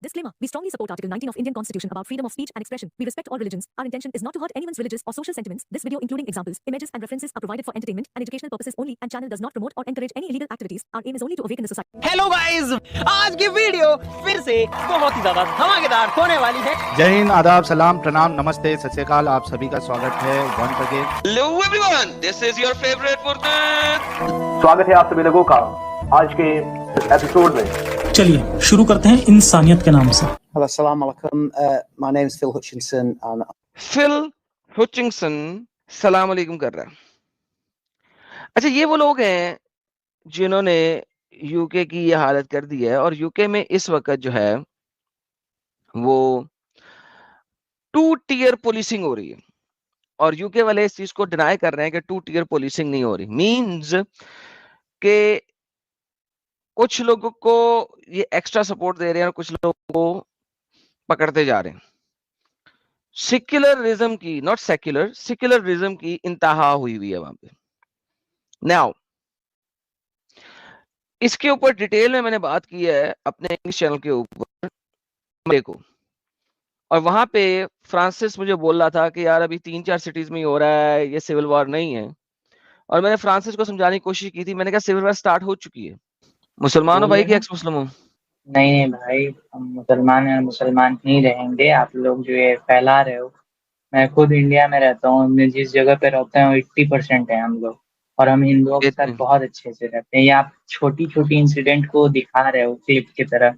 Disclaimer. We strongly support Article 19 of Indian Constitution about freedom of speech and expression. We respect all religions. Our intention is not to hurt anyone's religious or social sentiments. This video, including examples, images, and references, are provided for entertainment and educational purposes only, and channel does not promote or encourage any illegal activities. Our aim is only to awaken the society. Hello guys, आज की video फिर से बहुत ही ज्यादा धमाकेदार होने वाली है। जय हिंद, आदाब, सलाम, प्रणाम, नमस्ते, सत श्री अकाल। आप सभी का स्वागत है once again. Hello everyone, this is your favorite Furqan। स्वागत है आप सभी लोगों का आज के एपिसोड में। चलिए शुरू करते हैं इंसानियत के नाम से। Hello, assalamu alaikum. My name is Phil Hutchinson and Phil Hutchinson सलाम अलैकुम कर रहा है। अच्छा, ये वो लोग हैं जिन्होंने यूके की ये हालत कर दी है, और यूके में इस वक्त जो है वो 2 टियर पुलिसिंग हो रही है, और यूके वाले इस चीज को डिनाई कर रहे हैं कि 2 टियर पुलिसिंग नहीं हो रही। मींस के कुछ लोगों को ये एक्स्ट्रा सपोर्ट दे रहे हैं और कुछ लोगों को पकड़ते जा रहे हैं। सेक्युलरिज्म की, नॉट सेक्युलर, सेक्युलरिज्म की इंतहा हुई हुई है वहां पे। नाउ इसके ऊपर डिटेल में मैंने बात की है अपने इंग्लिश चैनल के ऊपर को, और वहां पे फ्रांसिस मुझे बोल रहा था कि यार अभी 3-4 सिटीज में ही हो रहा है, ये सिविल वॉर नहीं है। और मैंने फ्रांसिस को समझाने की कोशिश की थी, मैंने कहा सिविल वॉर स्टार्ट हो चुकी है। मुसलमान हो भाई कि एक्स मुस्लिम हो? नहीं भाई, हम मुसलमान हैं, मुसलमान नहीं रहेंगे। आप लोग जो ये फैला रहे हो, मैं खुद इंडिया में रहता हूँ, मैं जिस जगह पे रहता हूँ 80% है हम लोग, और हम हिंदुओं के साथ बहुत अच्छे से रहते हैं। ये आप छोटी छोटी इंसिडेंट को दिखा रहे हो क्लिप की तरह।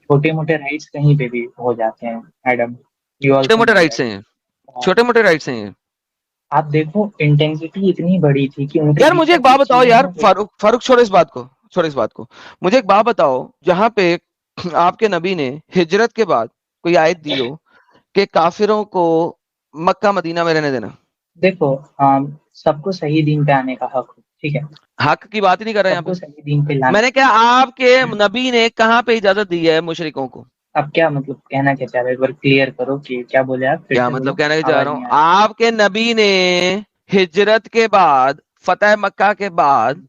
छोटे मोटे राइट्स कहीं पे भी हो जाते हैं मैडम। छोटे मोटे राइट्स हैं, छोटे मोटे राइट्स हैं। आप देखो इंटेंसिटी इतनी बड़ी थी कि यार मुझे एक बात बताओ यार, फारूक छोड़ो इस बात को, छोड़ो इस बात को। मुझे एक बात बताओ, जहां पे आपके नबी ने हिजरत के बाद कोई आयत दी हो कि काफिरों को मक्का मदीना में रहने देना। देखो सबको सही दीन पे आने का हक, ठीक है, हक की बात ही नहीं कर रहे हैं सबको सही दीन पे लाना। मैंने क्या आपके नबी ने कहाँ पे इजाजत दी है मुशरिकों को? अब क्या मतलब कहना क्या चाह रहे हो, एक बार क्लियर करो कि क्या बोले आप। क्या मतलब कहना चाह रहा हूँ, आपके नबी ने हिजरत के बाद, फतह मक्का के बाद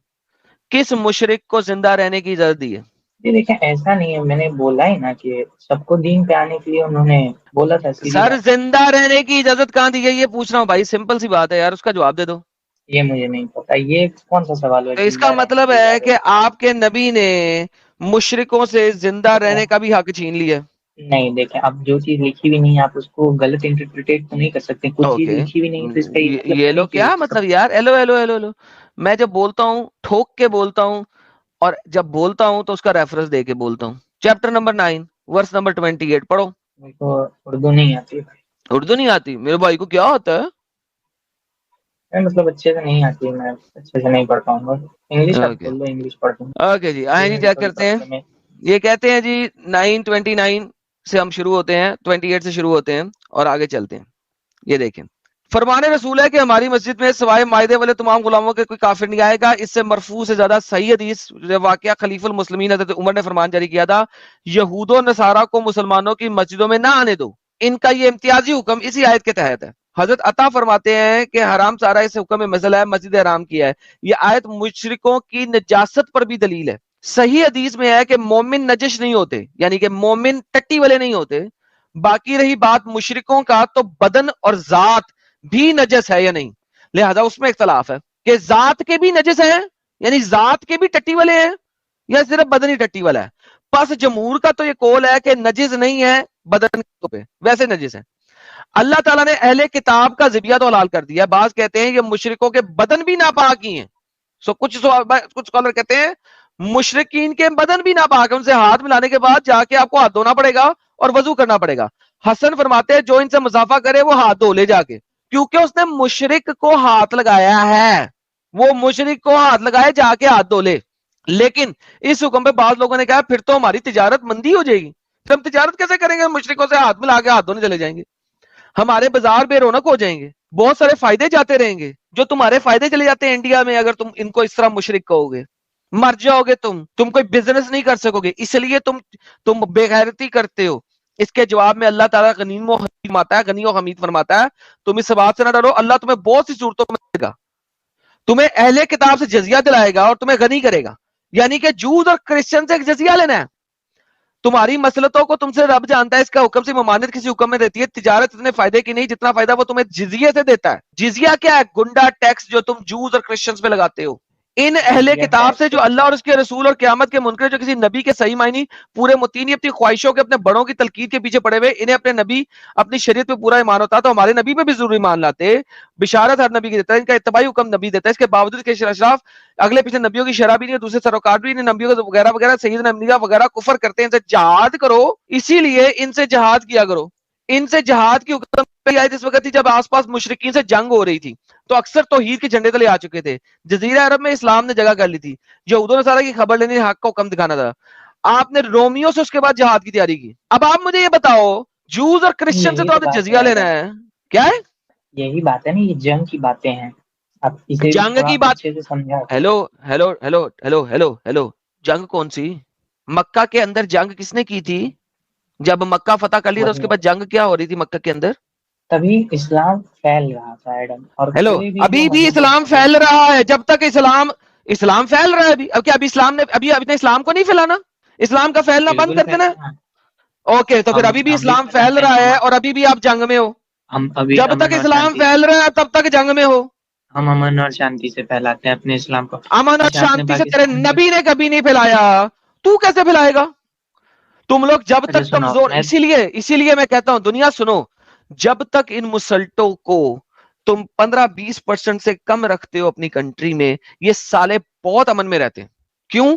किस मुशरिक को जिंदा रहने की इजाजत दी है? देखिए ऐसा नहीं है, मैंने बोला ही ना कि सबको दीन पे आने के लिए उन्होंने बोला था। सर जिंदा रहने की इजाजत कहाँ दी है, ये पूछ रहा हूँ भाई, सिंपल सी बात है यार, उसका जवाब दे दो। ये मुझे नहीं पता, ये कौन सा सवाल है? तो इसका मतलब है कि आपके नबी ने मुशरिकों से जिंदा रहने का भी हक छीन लिया। नहीं, देखें अब जो चीज लिखी भी नहीं है आप उसको गलत इंटरप्रिटेट तो नहीं कर सकते। कुछ चीज लिखी भी नहीं तो इसका ये लो क्या मतलब यार। हेलो हेलो हेलो हेलो, मैं जब बोलता हूँ ठोक के बोलता हूँ, और जब बोलता हूँ तो उसका रेफरेंस दे के बोलता हूँ। चैप्टर नंबर 9 वर्स नंबर 28 पढ़ो। मेरे को उर्दू नहीं आती भाई। उर्दू नहीं आती? मेरे भाई को क्या होता है? मतलब अच्छे से नहीं आती, मैं अच्छे से नहीं पढ़ पाऊंगा। इंग्लिश इंग्लिश पढ़ता। ओके जी, आए जी, चेक करते हैं। ये कहते हैं जी 9:29 से हम शुरू होते हैं, 28 से शुरू होते हैं और आगे चलते हैं। ये देखें, फरमाने रसूल है कि हमारी मस्जिद में सिवाय मायदे वाले तमाम गुलामों के कोई काफिर नहीं आएगा। इससे मरफू से ज्यादा सही हदीस वाकया खलीफुल मुस्लिमीन हज़रत उमर ने फरमान जारी किया था, यहूदो नसारा को मुसलमानों की मस्जिदों में ना आने दो। इनका ये इम्तियाजी हुक्म इसी आयत के तहत है। हजरत अता फरमाते हैं कि हराम सारा इस हुक्म में मसला है, मस्जिद हराम किया है। ये आयत मुशरिकों की नजासत पर भी दलील है। सही हदीस में है कि मोमिन नजिश नहीं होते, यानी कि मोमिन टट्टी वाले नहीं होते। बाकी रही बात मुशरिकों का, तो बदन और जात भी नजस है या नहीं, लिहाजा उसमें इख्तलाफ है कि जात के भी नजस हैं, यानी जात के भी टट्टी वाले हैं, या सिर्फ बदन ही टट्टी वाला है। बस जमहूर का तो ये कौल है कि नजिस नहीं है, बदन पे वैसे नजिस है। अल्लाह ताला ने अहले किताब का ज़िबिया तो हलाल कर दिया। बाज कहते हैं ये मुशरिकों के बदन भी नापाक ही हैं। कुछ स्कॉलर कहते हैं मुशरिकीन के बदन भी नापाक है, उनसे हाथ मिलाने के बाद जाके आपको हाथ धोना पड़ेगा और वजू करना पड़ेगा। हसन फरमाते हैं जो इनसे मुसाफा करे वो हाथ धो ले जाके, क्योंकि उसने मुशरिक को हाथ लगाया है, वो मुशरिक को हाथ लगाए जाके हाथ धो ले। लेकिन इस हुक्म पे बाद लोगों ने कहा फिर तो हमारी तिजारत मंदी हो जाएगी, फिर हम तिजारत कैसे करेंगे? मुशरिकों से हाथ मिला के हाथ धोने चले जाएंगे, हमारे बाजार बेरौनक हो जाएंगे, बहुत सारे फायदे जाते रहेंगे। जो तुम्हारे फायदे चले जाते हैं इंडिया में, अगर तुम इनको इस तरह मुशरिक कहोगे, मर जाओगे तुम कोई बिजनेस नहीं कर सकोगे, इसलिए तुम बेगैरती करते हो। इसके जवाब में अल्लाह ताला गनी व हमीद फरमाता है, तुम इस बात से ना डरो, अल्लाह तुम्हें बहुत सी सूरतों में देगा, तुम्हें अहले किताब से जजिया दिलाएगा और तुम्हें गनी करेगा। यानी कि जूद और क्रिश्चियन से एक जजिया लेना है, تمہاری مسلطوں کو تم سے رب جانتا ہے, اس کا حکم سے ممانعت کسی حکم میں دیتی ہے. تجارت اتنے فائدے کی نہیں جتنا فائدہ وہ تمہیں جزیے سے دیتا ہے. جزیہ کیا ہے؟ گنڈا ٹیکس جو تم جوز اور کرسچنز پہ لگاتے ہو. ان اہل کتاب سے جو اللہ اور اس کے رسول اور قیامت کے منکر, جو کسی نبی کے صحیح معنی پورے متینی اپنی خواہشوں کے اپنے بڑوں کی تلقین کے پیچھے پڑے ہوئے, انہیں اپنے نبی اپنی شریعت پہ پورا ایمان ہوتا, تو ہمارے نبی پہ بھی ضروری ایمان لاتے. بشارت ہر نبی کی دیتا ہے, ان کا اتباعی حکم نبی دیتا ہے. اس کے باوجود کہ اشراف اگلے پیچھے نبیوں کی شرح بھی نہیں, دوسرے سروکار بھی نہیں, نبیوں کا وغیرہ وغیرہ سیدنا انبیاء وغیرہ کفر کرتے ہیں. ان سے جہاد کرو, اسی لیے ان سے جہاد کیا کرو. ان سے جہاد کی حکم آئی اس وقت تھی جب آس پاس مشرکین سے جنگ ہو رہی تھی, تو اکثر توحید کے جھنڈے تلے آ چکے تھے. جزیرہ عرب میں اسلام نے جگہ کر لی تھی. یہود و نصارہ کی خبر لینی, حق کا حکم دکھانا تھا. آپ نے رومیو سے اس کے بعد جہاد کی تیاری کی. اب آپ مجھے یہ بتاؤ, جوز اور کرسچن سے تو آپ نے جزیہ لینا ہے, کیا ہے؟ یہی بات ہے نا, یہ جنگ کی باتیں ہیں. اب اسے جنگ کی بات, اچھے سے سمجھا. Hello hello hello hello hello hello, جنگ کون سی؟ مکہ کے اندر جنگ کس نے کی تھی؟ جب مکہ فتح کر لیا تو اس کے بعد جنگ کیا ہو رہی تھی مکہ کے اندر؟ تبھی اسلام پھیل رہا تھا ایڈم. اور ہیلو, ابھی بھی اسلام پھیل رہا ہے. جب تک اسلام پھیل رہا ہے ابھی. اب کیا ابھی اسلام نے ابھی اسلام کو نہیں پھیلانا؟ اسلام کا پھیلنا بند کرتے نا. اوکے, تو پھر ابھی بھی اسلام پھیل رہا ہے اور ابھی بھی آپ جنگ میں ہو. جب تک اسلام پھیل رہا ہے تب تک جنگ میں ہو. ہم امن اور شانتی سے پھیلاتے ہیں اپنے اسلام کو. امن اور شانتی سے تیرے نبی نے کبھی نہیں پھیلایا, تو کیسے پھیلائے گا؟ تم لوگ جب تک کمزور, اسی لیے میں کہتا ہوں دنیا سنو, جب تک ان مسلطوں کو تم 15-20% سے کم رکھتے ہو اپنی کنٹری میں, یہ سالے بہت امن میں رہتے ہیں. کیوں؟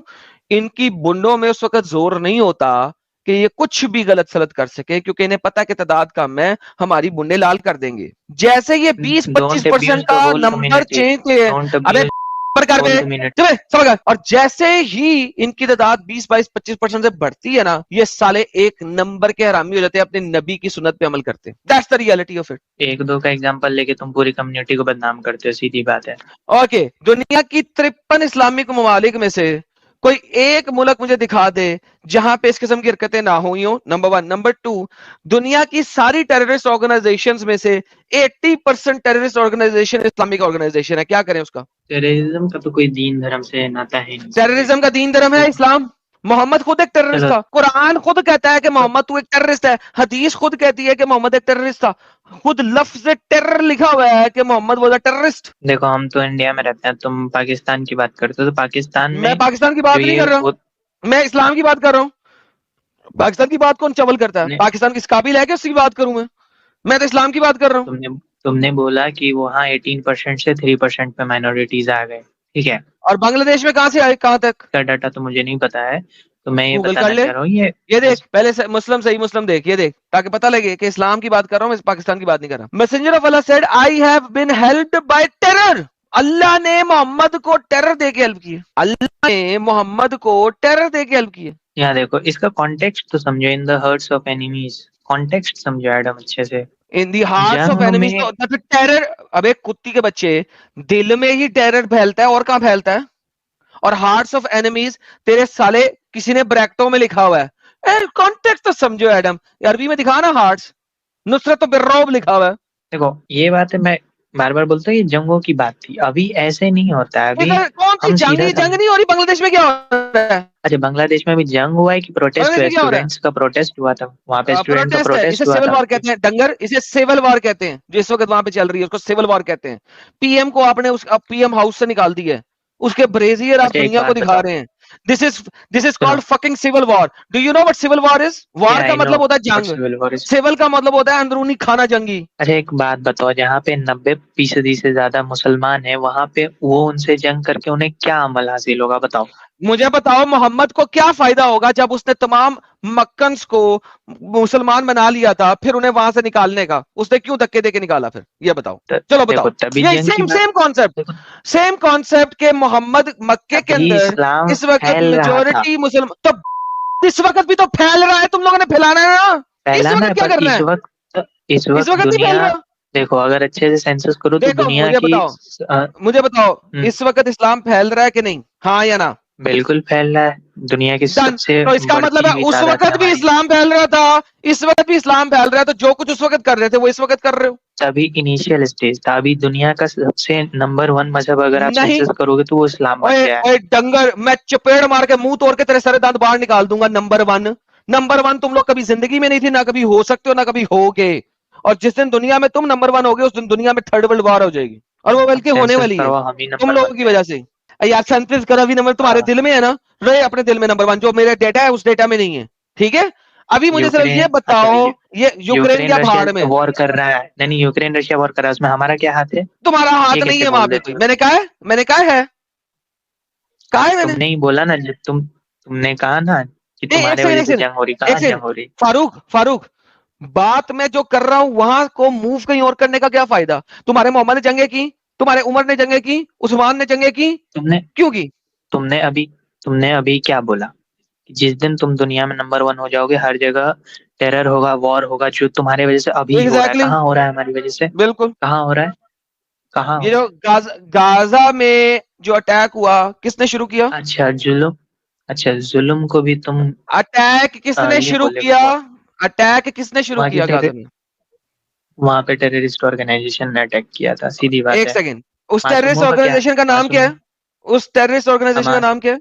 ان کی بنڈوں میں اس وقت زور نہیں ہوتا کہ یہ کچھ بھی غلط سلط کر سکے, کیونکہ انہیں پتا کہ تعداد کم ہے, ہماری بنڈے لال کر دیں گے. جیسے یہ 20-25% کا نمبر چینج اور جیسے ہی ان کی تعداد 20-22-25% سے بڑھتی ہے نا, یہ سالے ایک نمبر کے حرامی ہو جاتے ہیں, اپنے نبی کی سنت پہ عمل کرتے ہیں. That's the reality of it. ایک دو کا ایگزامپل لے کے تم پوری کمیونٹی کو بدنام کرتے ہو, سیدھی بات ہے. اوکے, دنیا کی 53 اسلامک ممالک میں سے کوئی ایک ملک مجھے دکھا دے جہاں پہ اس قسم کی حرکتیں نہ ہوئی ہوں. نمبر 1. نمبر 2, دنیا کی ساری ٹیررسٹ آرگنائزیشنز میں سے 80% ٹیررسٹ آرگنائزیشن اسلامک آرگنائزیشن ہے. کیا کریں اس کا؟ ٹیررزم کا تو کوئی دین دھرم سے ناتا ہے نہیں. ٹیررزم کا دین دھرم ہے اسلام. محمد خود ایک ٹیررسٹ تھا. قرآن خود کہتا ہے کہ محمد تو ایک ٹیررسٹ ہے. حدیث خود کہتی ہے کہ محمد ایک ٹیررسٹ تھا. خود لفظ ٹیرر لکھا ہوا ہے کہ محمد واز اے ٹیررسٹ. دیکھو ہم تو انڈیا میں رہتے ہیں, تم پاکستان کی بات کرتے ہو, تو پاکستان میں پاکستان کی بات نہیں کر رہا, میں اسلام کی بات کر رہا ہوں. پاکستان کی بات کون چول کرتا ہے؟ پاکستان کس قابل ہے کہ اس کی بات کروں میں تو اسلام کی بات کر رہا ہوں. تم نے بولا کہ وہاں 18% سے 3% پہ مائنورٹیز آ گئے, ٹھیک ہے, اور بنگلہ دیش میں کہاں سے آئے, کہاں تک کا ڈاٹا تو مجھے نہیں پتا ہے, تو میں یہ گوگل بتانا کر لے. چاہ رہا ہوں, یہ دیکھ پہلے صحیح مسلم دیکھ, یہ دیکھ تاکہ پتہ لگے کہ اسلام کی بات کر رہا ہوں, میں پاکستان کی بات نہیں کر رہا. Messenger of Allah said I have been helped by terror. Allah نے محمد کو ٹیرر دے کے ہیلپ کی ہے. اللہ نے محمد کو ٹیرر دے کے ہیلپ کی ہے. یہاں دیکھو اس کا کانٹیکسٹ تو سمجھو, ان دا ہرٹس آف اینیمیز, کانٹیکسٹ سمجھو ایڈم اچھے سے. ان دی ہارٹس آف اینیمیز تو ٹیرر, اب ایک کتی کے بچے دل میں ہی ٹیرر پھیلتا ہے, اور کہاں پھیلتا ہے؟ اور ہارٹس آف اینیمیز تیرے سالے کسی نے بریکٹوں میں لکھا ہوا ہے. کانٹیکسٹ تو سمجھو ایڈم, عربی میں دکھا نا ہارٹس, نصرت تو بالرعب لکھا ہوا ہے. دیکھو یہ بات ہے, میں بار بار بولتا ہوں یہ جنگوں کی بات تھی, ابھی ایسے نہیں ہوتا ہے. ابھی کون سی جنگ نہیں ہو رہی بنگلہ دیش میں, کیا ہو رہا ہے؟ اچھا بنگلہ دیش میں بھی جنگ ہوا ہے کہ پروٹیسٹ ہوا ہے؟ اسٹوڈنٹس کا پروٹیسٹ ہوا تھا وہاں پہ, اسٹوڈنٹ کا پروٹیسٹ ہوا تھا. سیول وار تھا. کہتے ہیں ڈنگر, اسے سیول وار کہتے ہیں جو اس وقت وہاں پہ چل رہی ہے, اس کو سیول وار کہتے ہیں. پی ایم کو آپ نے پی ایم ہاؤس سے نکال دی ہے, اس کے بریزیئر آپ دنیا کو دکھا رہے ہیں. This is called fucking civil war. Do you know what civil war is? War کا مطلب ہوتا ہے جنگ, civil کا مطلب ہوتا ہے اندرونی کھانا جنگی. اچھا ایک بات بتاؤ, جہاں پہ 90% سے زیادہ مسلمان ہیں, وہاں پہ وہ ان سے جنگ کر کے انہیں کیا عمل حاصل ہوگا بتاؤ؟ مجھے بتاؤ محمد کو کیا فائدہ ہوگا جب اس نے تمام مکنز کو مسلمان بنا لیا تھا, پھر انہیں وہاں سے نکالنے کا اس نے کیوں دھکے دے کے نکالا؟ پھر یہ بتاؤ, چلو بتاؤ. سیم کانسیپٹ کہ محمد مکے کے اندر اس وقت میجورٹی مسلمان, تو اس وقت بھی تو پھیل رہا ہے, تم لوگوں نے پھیلانا ہے نا. اس وقت کیا کرنا ہے؟ اس وقت دنیا دیکھو, اگر اچھے سے سینسس کرو تو دنیا کی, مجھے بتاؤ اس وقت اسلام پھیل رہا ہے کہ نہیں, ہاں یا نا؟ بالکل پھیل رہا ہے, دنیا کی سب سے. تو اس کا مطلب ہے اس وقت بھی اسلام پھیل رہا تھا, اس وقت بھی اسلام پھیل رہا ہے, تو جو کچھ اس وقت کر رہے تھے وہ اس وقت کر رہے ہو. تبھی انیشیل اسٹیج تھا, ابھی دنیا کا سب سے نمبر 1 مذہب اگر آپ سینسس کرو گے تو وہ اسلام بن گیا ہے. ڈنگر, میں چپیڑ مار کے منہ توڑ کے تیرے سارے دانت باہر نکال دوں گا. نمبر 1 नंबर 1 तुम लोग कभी जिंदगी में नहीं थे, ना कभी हो सकते हो, ना कभी होगे, और जिस दिन दुनिया में तुम नंबर 1 होगे उस दिन दुनिया में थर्ड वर्ल्ड वॉर हो जाएगी, और वो बल्कि होने वाली है तुम लोगों की वजह से। यार सेंसिस करो, अभी नंबर तुम्हारे दिल में है ना, रहे अपने दिल में नंबर 1, जो मेरा डेटा है उस डेटा में नहीं है, ठीक है। अभी मुझे सिर्फ ये बताओ, ये यूक्रेन क्या भाड़ में वॉर कर रहा है, नहीं यूक्रेन रशिया वॉर कर रहा है, उसमें हमारा क्या हाथ है? तुम्हारा हाथ नहीं है वहां पे कोई। मैंने कहा है मैंने नहीं बोला ना, जब तुमने कहा ना कि तुम्हारे वजह से जंग हो रही, कहाँ जंग हो रही? फारूक बात मैं जो कर रहा हूं वहां को मूव कहीं और करने का क्या फायदा? तुम्हारे मोहम्मद ने जंगे की, तुम्हारे उमर ने जंगे की, उस्मान ने जंगे की, तुमने क्यों की? तुमने अभी क्या बोला कि जिस दिन तुम दुनिया में नंबर 1 हो जाओगे हर जगह टेरर होगा, वॉर होगा, जो तुम्हारे वजह से अभी हो रहा है। कहाँ हो रहा है हमारी वजह से? बिल्कुल कहाँ हो रहा है? कहाँ? ये जो गाजा में जो अटैक हुआ किसने शुरू किया? अच्छा जुल्म को भी तुम अटैक किसने शुरू किया? गाजा में वहां पे टेररिस्ट ऑर्गेनाइजेशन ने अटैक किया था, सीधी बात है। एक सेकंड, उस टेररिस्ट ऑर्गेनाइजेशन का नाम क्या है?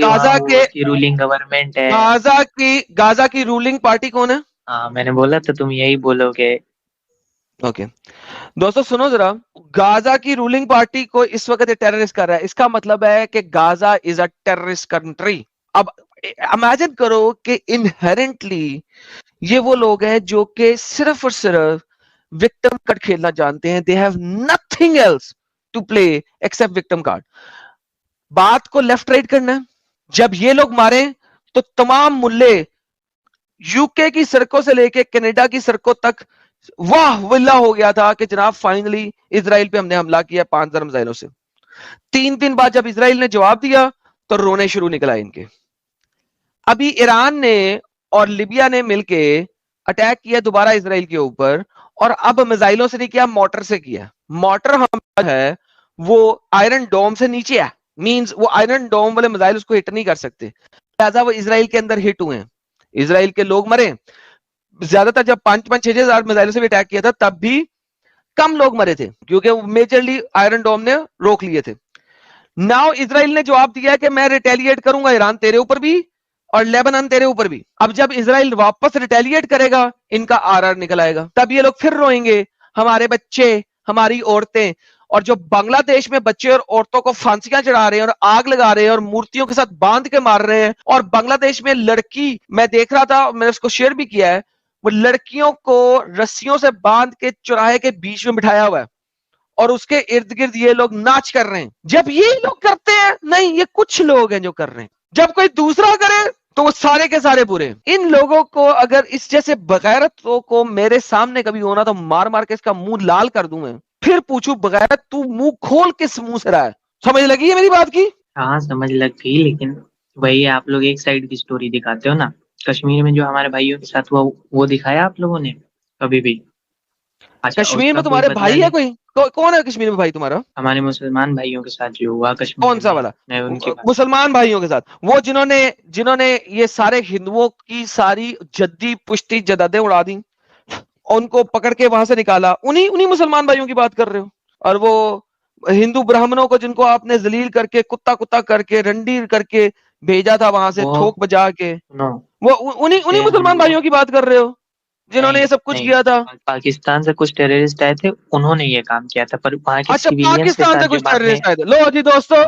गाजा के रूलिंग गवर्नमेंट है। गाजा की रूलिंग पार्टी कौन है? हाँ मैंने बोला तो तुम यही बोलोगे। ओके दोस्तों सुनो जरा, गाजा की रूलिंग पार्टी को इस वक्त टेररिस्ट कर रहा है, इसका मतलब है कि Gaza is a terrorist country. अब इमेजिन करो कि इनहेरेंटली ये वो लोग हैं जो कि सिर्फ और सिर्फ विक्टिम कार्ड खेलना जानते हैं। They have nothing else to play except victim card. बात को लेफ्ट राइट करना है। जब ये लोग मारे तो तमाम मुल्ले यूके की सड़कों से लेके कनाडा की सड़कों तक वाह विल्ला हो गया था कि जनाब फाइनली इजराइल पे हमने हमला किया 5000 मिसाइलों से। 3 दिन बाद जब इजराइल ने जवाब दिया तो रोने शुरू निकला इनके। अभी ईरान ने और लिबिया ने मिलके अटैक किया दोबारा इजराइल के ऊपर, और अब मिसाइलों से नहीं किया, मोटर से किया। मोटर हमला है वो आयरन डोम से नीचे है, मींस वो आयरन डोम वाले मिसाइल उसको हिट नहीं कर सकते, लिहाजा वो इजराइल के अंदर हिट हुए। इजराइल के लोग मरे। ज्यादातर जब 5-6 हजार मिसाइलों से भी अटैक किया था तब भी कम लोग मरे थे, क्योंकि मेजरली आयरन डोम ने रोक लिए थे। नाउ इजराइल ने जवाब दिया कि मैं रिटेलिएट करूंगा ईरान तेरे ऊपर भी और लेबनान तेरे ऊपर भी। अब जब इजराइल वापस रिटेलिएट करेगा इनका आरआर निकल आएगा, तब ये लोग फिर रोएंगे हमारे बच्चे, हमारी औरतें। और जो बांग्लादेश में बच्चे और औरतों को फांसियां चढ़ा रहे हैं और आग लगा रहे हैं और मूर्तियों के साथ बांध के मार रहे हैं, और बांग्लादेश में लड़की, मैं देख रहा था, मैंने उसको शेयर भी किया है, वो लड़कियों को रस्सियों से बांध के चौराहे के बीच में बिठाया हुआ है और उसके इर्द गिर्द ये लोग नाच कर रहे हैं। जब ये लोग करते हैं, नहीं ये कुछ लोग हैं जो कर रहे हैं, जब कोई दूसरा करे तो वो सारे के सारे बुरे। इन लोगों को अगर इस जैसे बगैरतों को मेरे सामने कभी होना तो मार मार के इसका मुंह लाल कर दूं मैं, फिर पूछूं बगैरत तू मुंह खोल किस मुंह से रहा है। समझ लगी है मेरी बात की? हाँ समझ लग गई, लेकिन वही आप लोग एक साइड की स्टोरी दिखाते हो ना। कश्मीर में जो हमारे भाइयों के साथ हुआ वो दिखाया आप लोगों ने कभी भी? अच्छा, कश्मीर में तुम्हारे भाई है कोई? कौन है कश्मीर में भाई तुम्हारा? हमारे मुसलमान भाइयों के साथ जो हुआ कश्मीर। कौन सा वाला? मुसलमान भाइयों के साथ? वो जिन्होंने ये सारे हिंदुओं की सारी जद्दी पुश्ती जदादें उड़ा दी, उनको पकड़ के वहां से निकाला, उन्हीं मुसलमान भाइयों की बात कर रहे हो? और वो हिंदू ब्राह्मणों को जिनको आपने जलील करके कुत्ता करके रंडी करके भेजा था वहां से थोक बजा के, वो उन्हीं मुसलमान भाइयों की बात कर रहे हो जिन्होंने ये सब कुछ किया था? पाकिस्तान से कुछ टेररिस्ट आए थे, उन्होंने ये काम किया था, पर वहां के अच्छा पाकिस्तान से कुछ टेररिस्ट आए थे। लो जी दोस्तों,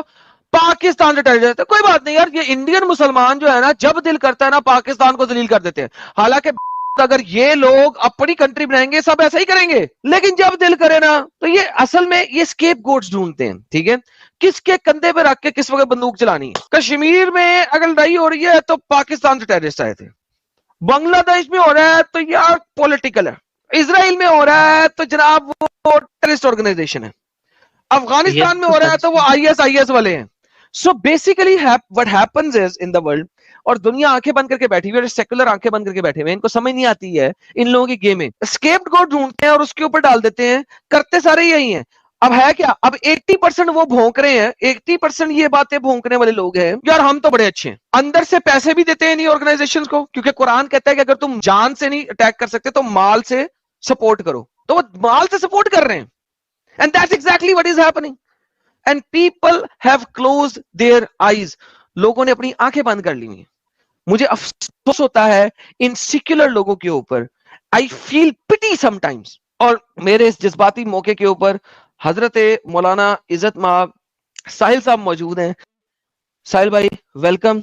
पाकिस्तान से टेररिस्ट, कोई बात नहीं यार, ये इंडियन मुसलमान जो है ना, जब दिल करता है ना पाकिस्तान को जलील कर देते हैं। हालांकि अगर ये लोग अपनी कंट्री बनाएंगे सब ऐसा ही करेंगे, लेकिन जब दिल करे ना तो ये असल में ये स्केप गोट्स ढूंढते हैं, ठीक है, किसके कंधे पे रख के किस वक्त बंदूक चलानी है। कश्मीर में अगर लड़ाई हो रही है तो पाकिस्तान से टेररिस्ट आए थे, बांग्लादेश में हो रहा है तो यार पॉलिटिकल है, इजराइल में हो रहा है तो जनाब वो टेररिस्ट ऑर्गेनाइजेशन है, अफगानिस्तान में हो रहा है तो वो IS वाले हैं। So basically what happens is in the world, और दुनिया आंखें बंद करके बैठी हुई है, सेकुलर आंखें बंद करके बैठे हुए हैं, इनको समझ नहीं आती है इन लोगों की गेम में। स्केपगोट ढूंढते हैं और उसके ऊपर डाल देते हैं, करते सारे यही हैं। अब है क्या, अब 80% वो भौंक रहे हैं, 80% ये बातें भौंकने वाले लोग हैं यार हम तो बड़े अच्छे हैं, अंदर से पैसे भी देते हैं इन ऑर्गेनाइजेशंस को, क्योंकि कुरान कहता है कि अगर तुम जान से नहीं अटैक कर सकते तो माल से सपोर्ट करो, तो वो माल से सपोर्ट कर रहे हैं। And that's exactly what is happening and people have closed their eyes. लोगों ने अपनी आंखें बंद कर ली हैं। مجھے افسوس ہوتا ہے ان سیکولر لوگوں کے اوپر. آئی فیل پٹی سم ٹائمز. اور میرے اس جذباتی موقع کے اوپر حضرت مولانا عزت مآب ساحل صاحب موجود ہیں. ساحل بھائی ویلکم.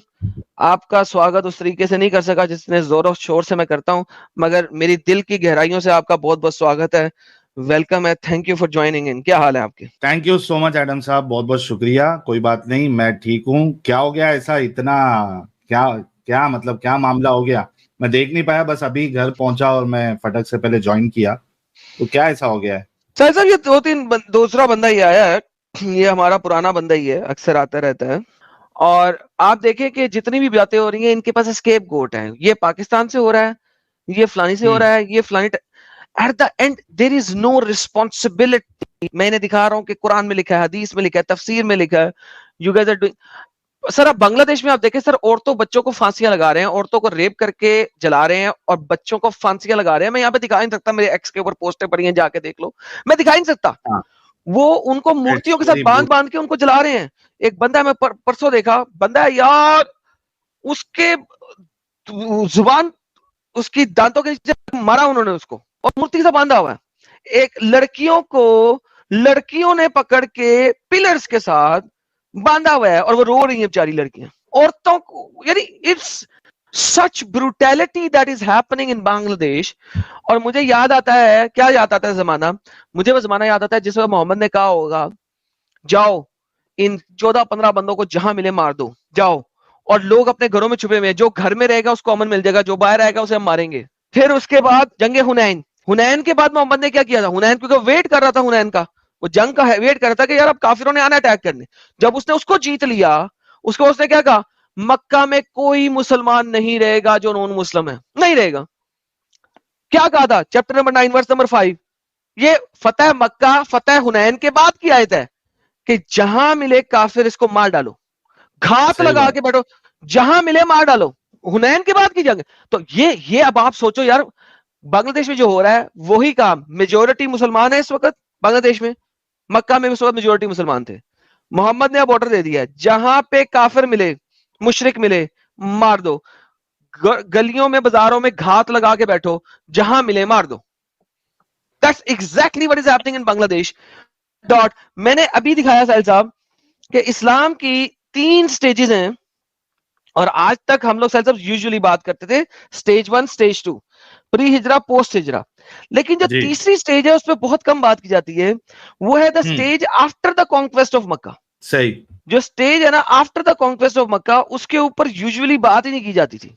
آپ کا سواگت اس طریقے سے نہیں کر سکا جس نے زور و شور سے میں کرتا ہوں, مگر میری دل کی گہرائیوں سے آپ کا بہت بہت سواگت ہے. ویلکم ہے. تھینک یو فار جوائننگ ان. کیا حال ہے آپ کے؟ Thank you so much Adam صاحب, بہت بہت شکریہ. کوئی بات نہیں, میں ٹھیک ہوں. کیا ہو گیا ایسا اتنا, کیا مطلب کیا معاملہ ہو گیا؟ میں دیکھ نہیں پایا, بس ابھی گھر پہنچا اور میں فٹک سے پہلے جوائن کیا. تو کیا ایسا ہو گیا ہے؟ ساحل صاحب یہ دوسرا بندہ ہی آیا ہے, یہ ہمارا پرانا بندہ ہی ہے, اکثر آتا رہتا ہے. اور آپ دیکھیں کہ جتنی بھی باتیں ہو رہی ہیں ان کے پاس اسکیپ گوٹ ہے. یہ پاکستان سے ہو رہا ہے, یہ فلانی سے ہو رہا ہے, یہ فلانی. At the end there is no responsibility. میں نے دکھا رہا ہوں کہ قرآن میں لکھا ہے, حدیث میں لکھا ہے, تفسیر میں لکھا ہے. You guys are doing. Sir اب بنگلہ دیش میں آپ دیکھیں سر, عورتوں بچوں کو پھانسیاں لگا رہے ہیں, عورتوں کو ریپ کر کے جلا رہے ہیں اور بچوں کو پھانسیاں لگا رہے ہیں. میں یہاں پہ دکھا نہیں سکتا, میرے ایکس کے اوپر پوسٹیں پڑی ہیں, جا کے دیکھ لو. میں دکھا نہیں سکتا. وہ ان کو مورتیوں کے ساتھ باندھ کے ان کو جلا رہے ہیں. ایک بندہ میں پرسوں دیکھا, بندہ ہے یار, اس کے زبان, اس کی دانتوں کے نیچے مارا انہوں نے اس کو, اور مورتی کے ساتھ باندھا ہوا ہے. ایک لڑکیوں کو لڑکیوں نے پکڑ کے پلرز کے ساتھ باندھا ہوا ہے اور وہ رو رہی ہیں بیچاری لڑکیاں. عورتوں کو, یعنی it's such brutality that is happening in Bangladesh. اور مجھے یاد آتا ہے, کیا یاد آتا ہے زمانہ, مجھے وہ زمانہ یاد آتا ہے جس وقت محمد نے کہا ہوگا جاؤ ان 14-15 بندوں کو جہاں ملے مار دو, جاؤ. اور لوگ اپنے گھروں میں چھپے ہوئے ہیں, جو گھر میں رہے گا اس کو امن مل جائے گا, جو باہر آئے گا اسے ہم ماریں گے. پھر اس کے بعد جنگ حنین کے بعد محمد نے کیا کیا تھا, حنین کیونکہ ویٹ کر رہا تھا, حنین کا وہ جنگ کا ویٹ کر رہا تھا کہ یار اب کافروں نے آنا اٹیک کرنے. جب اس نے اس کو جیت لیا, اس کو اس نے کیا کہا, مکہ میں کوئی مسلمان نہیں رہے گا جو نون مسلم ہے, نہیں رہے گا. کیا کہا تھا, چیپٹر نمبر 9 ورس نمبر 5. یہ فتح مکہ فتح حنین کے بعد کی آیت ہے کہ جہاں ملے کافر اس کو مار ڈالو, گھات لگا کے بیٹھو, جہاں ملے مار ڈالو. حنین کے بعد کی جنگ. تو یہ اب آپ سوچو یار, بنگلہ دیش میں جو ہو رہا ہے وہی کام. میجورٹی مسلمان ہے اس وقت بنگلہ دیش میں, مکہ میں اس وقت میجورٹی مسلمان تھے. محمد نے اب آرڈر دے دیا ہے, جہاں پہ کافر ملے, مشرک ملے, مار دو. گلیوں میں بازاروں میں گھات لگا کے بیٹھو, جہاں ملے مار دو. That's exactly what is happening in Bangladesh. میں نے ابھی دکھایا ساحل صاحب کہ اسلام کی 3 سٹیجز ہیں, اور آج تک ہم لوگ ساحل صاحب یوزلی بات کرتے تھے سٹیج 1, سٹیج 2, پری ہجرہ, پوسٹ ہجرہ. لیکن جو تیسری سٹیج ہے اس پہ بہت کم بات کی جاتی ہے, وہ ہے the stage after the conquest of Mecca. صحیح. جو سٹیج ہے نا after the conquest of Mecca, اس کے اوپر یوزلی بات ہی نہیں کی جاتی تھی.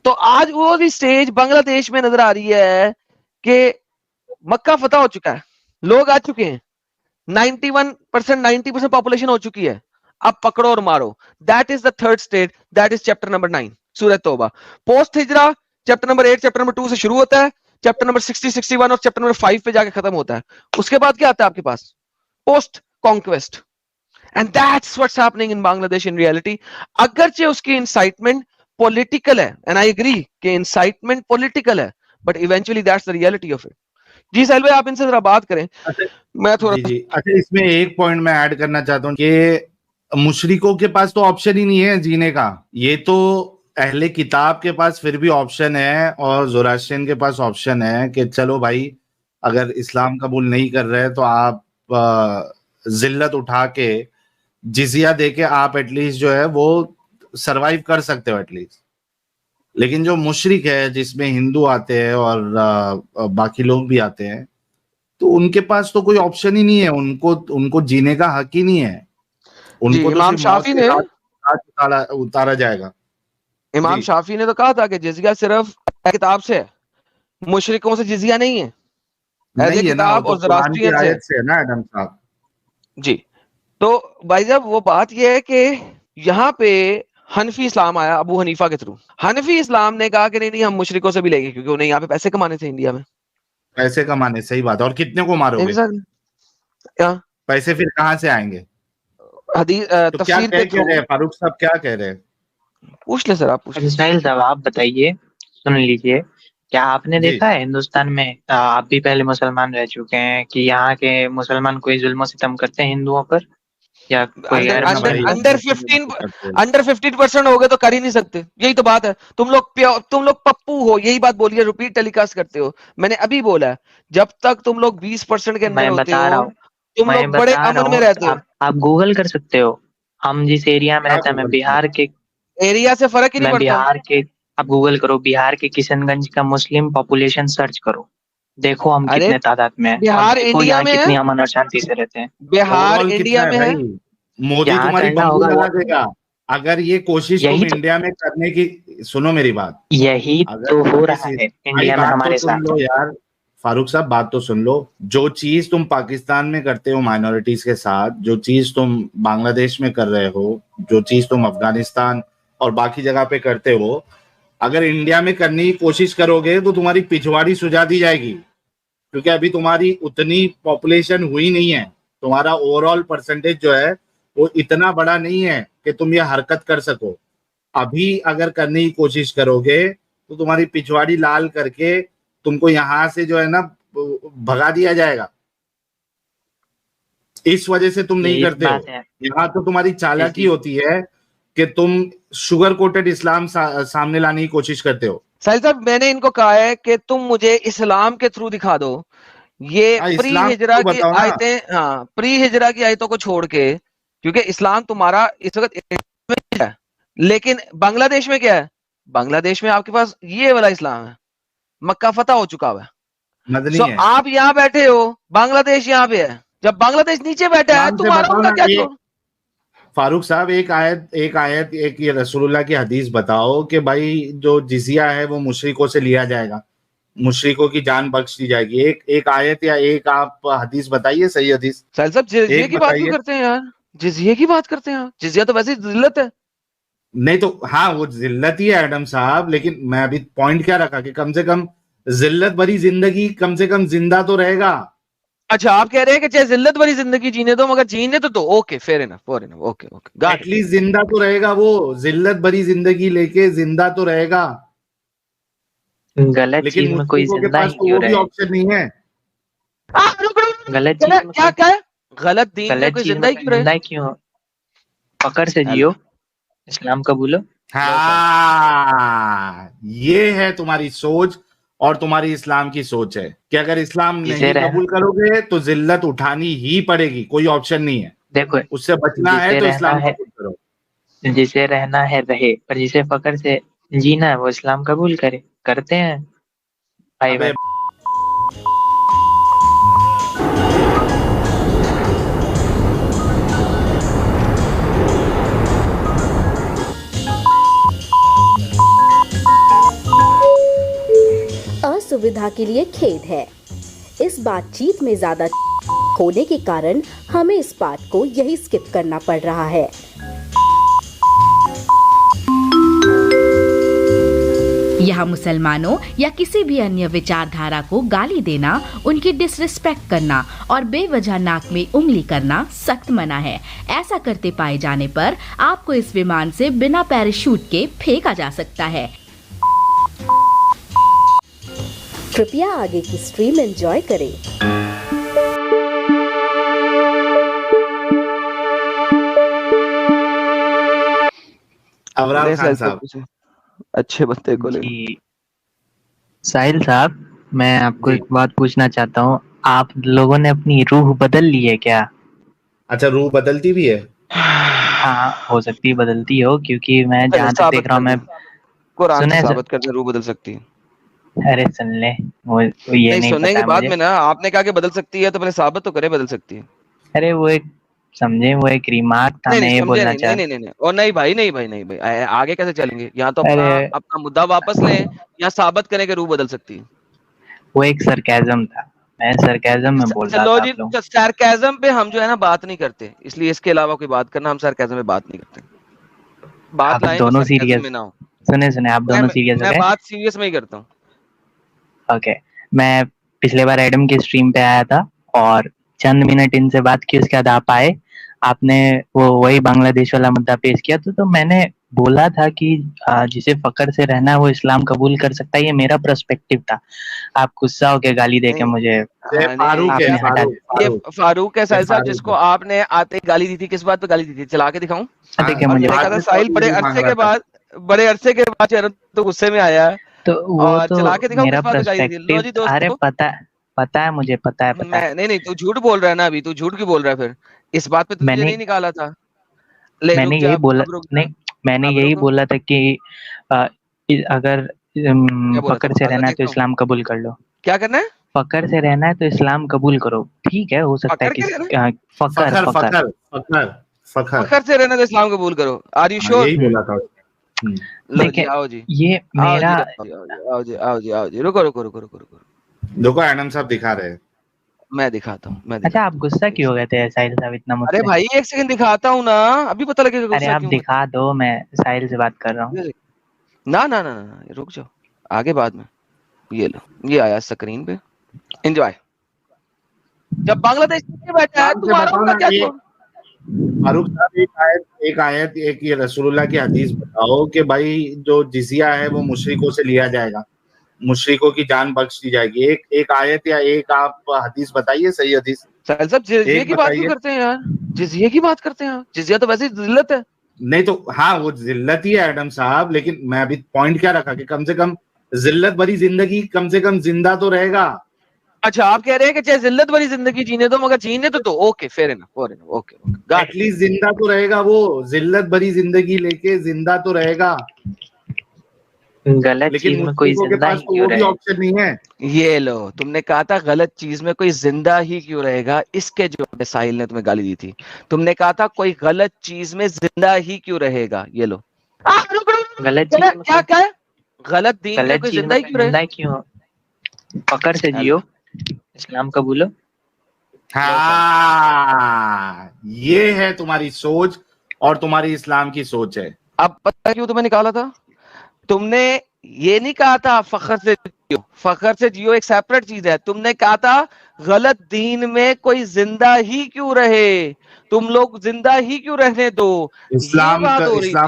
تو آج وہ بھی سٹیج بنگلہ دیش میں نظر آ رہی ہے کہ مکہ فتح ہو چکا ہے, لوگ آ چکے ہیں, 91%, 90% پاپولیشن ہو چکی ہے, اب پکڑو اور مارو. That is the third stage, that is chapter number 9 سورہ توبہ. پوسٹ ہجرہ چیپٹر نمبر 8, چیپٹر نمبر 2 سے شروع ہوتا ہے, چیپٹر نمبر 60, 61 اور چیپٹر نمبر 5 پہ جا کے ختم ہوتا ہے. اس کے بعد کیا آتا ہے آپ کے پاس, post conquest. And that's what's happening in Bangladesh in reality. اگرچہ اس کی انسائٹمنٹ پولیٹیکل ہے, اینڈ آئی اگری کہ انسائٹمنٹ پولیٹیکل ہے, but eventually that's the reality of it. جی ساحل بھائی آپ ان سے ذرا بات کریں. میں تھوڑا اچھا, اس میں ایک پوائنٹ میں ایڈ کرنا چاہتا ہوں کہ مشرکوں کے پاس تو آپشن ہی نہیں ہے جینے کا. یہ تو اہل کتاب کے پاس پھر بھی آپشن ہے, اور زوراسترین کے پاس آپشن ہے کہ چلو بھائی اگر اسلام قبول نہیں کر رہے تو آپ ذلت اٹھا کے جزیہ دے کے آپ ایٹ لیسٹ جو ہے وہ سروائیو کر سکتے ہو ایٹ لیسٹ. لیکن جو مشرک ہے جس میں ہندو آتے ہیں اور باقی لوگ بھی آتے ہیں, تو ان کے پاس تو کوئی آپشن ہی نہیں ہے, ان کو جینے کا حق ہی نہیں ہے. ان کو تو امام شافعی نے اتارا جائے گا. امام شافعی نے تو کہا تھا کہ جزیہ صرف کتاب سے ہے, مشرکوں سے جزیہ نہیں ہے, ایسے کتاب اور زراستریین سے ہے نا ایڈم صاحب. جی تو بھائی صاحب وہ بات یہ ہے کہ یہاں پہ حنفی اسلام آیا ابو حنیفہ کے تھرو. حنفی اسلام نے کہا کہ نہیں ہم مشرکوں سے بھی لیں گے, کیونکہ انہیں یہاں پہ پیسے کمانے تھے انڈیا میں. پیسے کمانے, صحیح بات ہے. اور کتنے کو مارو گے, پیسے پھر کہاں سے آئیں گے؟ تفسیر کے تھرو. فاروق صاحب کیا کہہ رہے ہیں, پوچھ لیں سر آپ. پوچھ اسماعیل صاحب آپ بتائیے, سن لیجیے, کیا آپ نے دیکھا ہے ہندوستان میں, آپ بھی پہلے مسلمان رہ چکے ہیں, کہ یہاں کے مسلمان کوئی ظلم و ستم کرتے ہیں ہندوؤں پر؟ یا کوئی غیر अंडर 15% हो गए तो कर ही नहीं सकते. यही तो बात है. तुम लोग पप्पू हो, यही बात बोलिए, रिपीट टेलीकास्ट करते हो. मैंने अभी बोला है, जब तक तुम लोग 20% के अंदर मैं होते बता रहा हो हूँ, तुम मैं लोग बड़े बता रहा अमन में हूँ, रहते हो. आप गूगल कर सकते हो. हम जिस एरिया में रहते हैं, मैं बिहार के, एरिया से फर्क ही नहीं मैं पड़ता. बिहार के, आप गूगल करो बिहार के किशनगंज का मुस्लिम पॉपुलेशन सर्च करो, देखो हम अरे कितने तादाद में हैं, और बिहार देखो इंडिया यहाँ में कितनी है, अमन और शांति से रहते हैं. बिहार ओवरऑल इंडिया कितना में है है. भाई? मोदी जहाँ तुम्हारी करना बम्बू होगा लगा वो, देगा अगर ये कोशिश यही तुम तो, इंडिया में करने की. सुनो मेरी बात, यही अगर तो तुम हो रहा किसी है भाई इंडिया में बात तो हमारे सुन साथ. लो यार, फारूक साहब बात तो सुन लो. जो चीज तुम पाकिस्तान में करते हो माइनॉरिटीज के साथ, जो चीज तुम बांग्लादेश में कर रहे हो, जो चीज तुम अफगानिस्तान और बाकी जगह पे करते हो, अगर इंडिया में करने की कोशिश करोगे तो तुम्हारी पिछवाड़ी सुझा दी जाएगी, क्योंकि अभी तुम्हारी उतनी पॉपुलेशन हुई नहीं है. तुम्हारा ओवरऑल परसेंटेज जो है वो इतना बड़ा नहीं है कि तुम ये हरकत कर सको. अभी अगर करने की कोशिश करोगे तो तुम्हारी पिछवाड़ी लाल करके तुमको यहाँ से जो है ना भगा दिया जाएगा. इस वजह से तुम नहीं यही करते हो. बात है. यहाँ तो तुम्हारी चालाकी होती है कि तुम शुगर कोटेड इस्लाम सामने लाने की कोशिश करते हो. साहिल साहब, मैंने इनको कहा है कि तुम मुझे इस्लाम के थ्रू दिखा दो. ये प्री इस्लाम हिजरा को की बताओ ना. आयतें, हाँ, प्री हिजरा की आयतों को छोड़ के, क्योंकि इस्लाम तुम्हारा इस वक्त इंडिया में है, लेकिन बांग्लादेश में क्या है? बांग्लादेश में आपके पास ये वाला इस्लाम है, मक्का फतह हो चुका हुआ है. मदनी सो है. आप यहाँ बैठे हो, बांग्लादेश यहाँ पे है. जब बांग्लादेश नीचे बैठा है, इस्लाम से तुम्हारा बताओ उनका ना. क्या ये जोड़? फारूक साहब एक ये रसूलुल्लाह की हदीस बताओ कि भाई जो जिजिया है वो मुशरिकों से लिया जाएगा, मुशरिकों की जान बख्श दी जाएगी. एक आयत या एक आप हदीस बताइए, सही हदीस साहिल साहब, जिजिये एक की बात क्यों बताइए. करते हैं यार? जिजिये की बात करते हैं. जिजिया तो वैसे ही जिल्लत है. नहीं तो हाँ, वो जिल्लत ही है एडम साहब, लेकिन मैं अभी पॉइंट क्या रखा कि कम से कम जिल्लत भरी जिंदगी कम से कम जिंदा तो रहेगा. अच्छा, आप कह रहे हैं कि चाहे जिल्लत भरी जिंदगी जीने दो, मगर जीने तो okay, fair enough, okay, got it. At least जिंदा तो रहेगा. वो जिल्लत भरी जिंदगी लेके जिंदा तो रहेगा, गलत लेकिन चीज में कोई मुस्लिमों के जिंदा पास ही तो क्यों वो भी रहे? ऑप्शन नहीं है. गलत चीज में क्या क्या है? गलत दीन में गलत कोई चीज जिंदा में ही क्यों रहे? जिंदा क्यों? पकड़ से जियो, इस्लाम कबूलो. हाँ, ये है तुम्हारी सोच और तुम्हारी इस्लाम की सोच है कि अगर इस्लाम नहीं कबूल करोगे तो जिल्लत उठानी ही पड़ेगी, कोई ऑप्शन नहीं है. देखो, उससे बचना है तो इस्लाम कबूल करो. जिसे रहना है रहे, पर जिसे फकर से जीना है वो इस्लाम कबूल करे. करते हैं भाई अबे भाई. असुविधा के लिए खेद है. इस बातचीत में ज्यादा होने के कारण हमें इस पार्ट को यही स्किप करना पड़ रहा है. यहाँ मुसलमानों या किसी भी अन्य विचारधारा को गाली देना, उनकी डिसरिस्पेक्ट करना और बेवजह नाक में उंगली करना सख्त मना है. ऐसा करते पाए जाने पर आपको इस विमान से बिना पैराशूट के फेंका जा सकता है. कृपया आगे की स्ट्रीम एंजॉय करें. अबरार खान साहब, अच्छे बंदे को ले. साहिल साहब, मैं आपको एक बात पूछना चाहता हूँ. आप लोगों ने अपनी रूह बदल ली है क्या? अच्छा, रूह बदलती भी है? हाँ, हो सकती है बदलती हो, क्योंकि मैं जहाँ तक देख रहा हूँ, मैं कुरान से साबित करके रूह बदल सकती है. अरे सुन ले, वो ये नहीं सुनने पता के बाद मुझे. में ना, आपने कहा कि बदल सकती है तो पहले साबित तो करे बदल सकती है. अरे वो एक समझे, वो एक रिमार्क था. मैं ये बोलना चाह. नहीं, और नहीं भाई, आगे कैसे चलेंगे? यहाँ तो अपना मुद्दा वापस लें या साबित करें कि रूह बदल सकती है. वो एक सरकाज़म था, मैं सरकाज़म में बोल रहा था. चलो जी, सरकाज़म पे हम जो है ना बात नहीं करते, इसलिए इसके अलावा कोई बात करना, हम सरकाज़म पे बात नहीं करते. बात लाएं दोनों तो सीरियस में ना हो. सुने आप दोनों सीरियस हो गए. मैं बात सीरियस में ही करता हूँ. ओके, मैं पिछले बार एडम की स्ट्रीम पे आया था और चंद मिनट इनसे बात की. उसके बाद आप आए, आपने वो वही बांग्लादेश वाला मुद्दा पेश किया. तो मैंने बोला था कि जिसे फकर से रहना है वो इस्लाम कबूल कर सकता है, ये मेरा पर्सपेक्टिव था। आप गुस्सा हो के गाली देके मुझे ये फारूक है, ये फारूक है साहिल साहब, जिसको आपने आते ही गाली दी थी। किस बात पे गाली दी थी? चला के दिखाऊं? देखिए और मुझे मैंने कहा था साहिल बड़े अरसे के बाद चरण तो गुस्से में आया है, तो वो और तो चला के दिखाऊं मेरा किस बात पे गाली दी थी? लो जी पर्सपेक्टिव, अरे दोस्तों, पता है मुझे, पता है। नहीं तू झूठ बोल रहा है ना, अभी तू झूठ क्यों बोल रहा है? फिर इस बात पे तुझे नहीं निकाला था। मैंने यही बोला, नहीं मैंने यही बोला था कि अगर फकर से रहना है तो इस्लाम कबूल कर लो। क्या करना है? फकर से रहना है तो इस्लाम कबूल करो। ठीक है, हो सकता है कि फकर से रहना तो इस्लाम कबूल करो। Are you sure? यही बोला था। देखिए आओ जी, ये मेरा आओ जी, रुको। देखो एडम साहब दिखा रहे हैं, मैं दिखाता हूँ। अच्छा, आप गुस्सा क्यों हो गए थे साहिल साहब इतना मुझसे? अरे भाई एक सेकंड दिखाता हूँ ना, अभी पता लगेगा। अरे आप दिखा दो, मैं साहिल से बात कर रहा हूँ। ना, रुक जाओ, आगे बाद में। ये लो, ये आया स्क्रीन पे, एंजॉय। जब बांग्लादेश में बैठा है तुम्हारा क्या? फारूक साहब एक आयत एक ये रसूलुल्लाह की हदीस बताओ कि भाई जो जिजिया है वो मुशरिकों से लिया जाएगा, मुशरिकों की जान बख्श दी जाएगी। एक आयत या एक आप हदीस बताइए, सही हदीस। साहिल साहब जिजिया की बात क्यों करते हैं यार? जिजिया की बात करते हैं, जिजिया तो वैसे जिल्लत है। नहीं तो हाँ, वो जिल्लत ही है एडम साहब, लेकिन मैं अभी पॉइंट क्या रखा कि कम से कम जिल्लत भरी जिंदगी कम से कम जिंदा तो रहेगा। अच्छा, आप कह रहे हैं कि चाहे जिल्लत भरी जिंदगी जीने दो, मगर जीने तो okay, fair enough, okay at least जिंदा तो रहेगा। वो जिल्लत भरी जिंदगी लेके जिंदा तो रहेगा। गलत चीज में कोई जिंदा ही क्यों रहे? ऑप्शन नहीं है। ये लो, तुमने कहा था गलत चीज में कोई जिंदा ही क्यों रहेगा, इसके जवाब में साहिल ने तुम्हें गाली दी थी। तुमने कहा था कोई गलत चीज में जिंदा ही क्यों रहेगा। ये लो, गलत चीज क्या है? गलत दीन में कोई जिंदा ही क्यों रहेगा? पकड़ से जियो, इस्लाम कबूलो। हाँ, ये है तुम्हारी सोच और तुम्हारी इस्लाम की सोच है। अब पता क्यों तुम्हें निकाला था? तुमने ये नहीं कहा था फखर से जियो, फखर से जियो एक सेपरेट चीज है। तुमने कहा था गलत दीन में कोई जिंदा ही क्यों रहे, तुम लोग जिंदा ही क्यों रहने दो। इस्लाम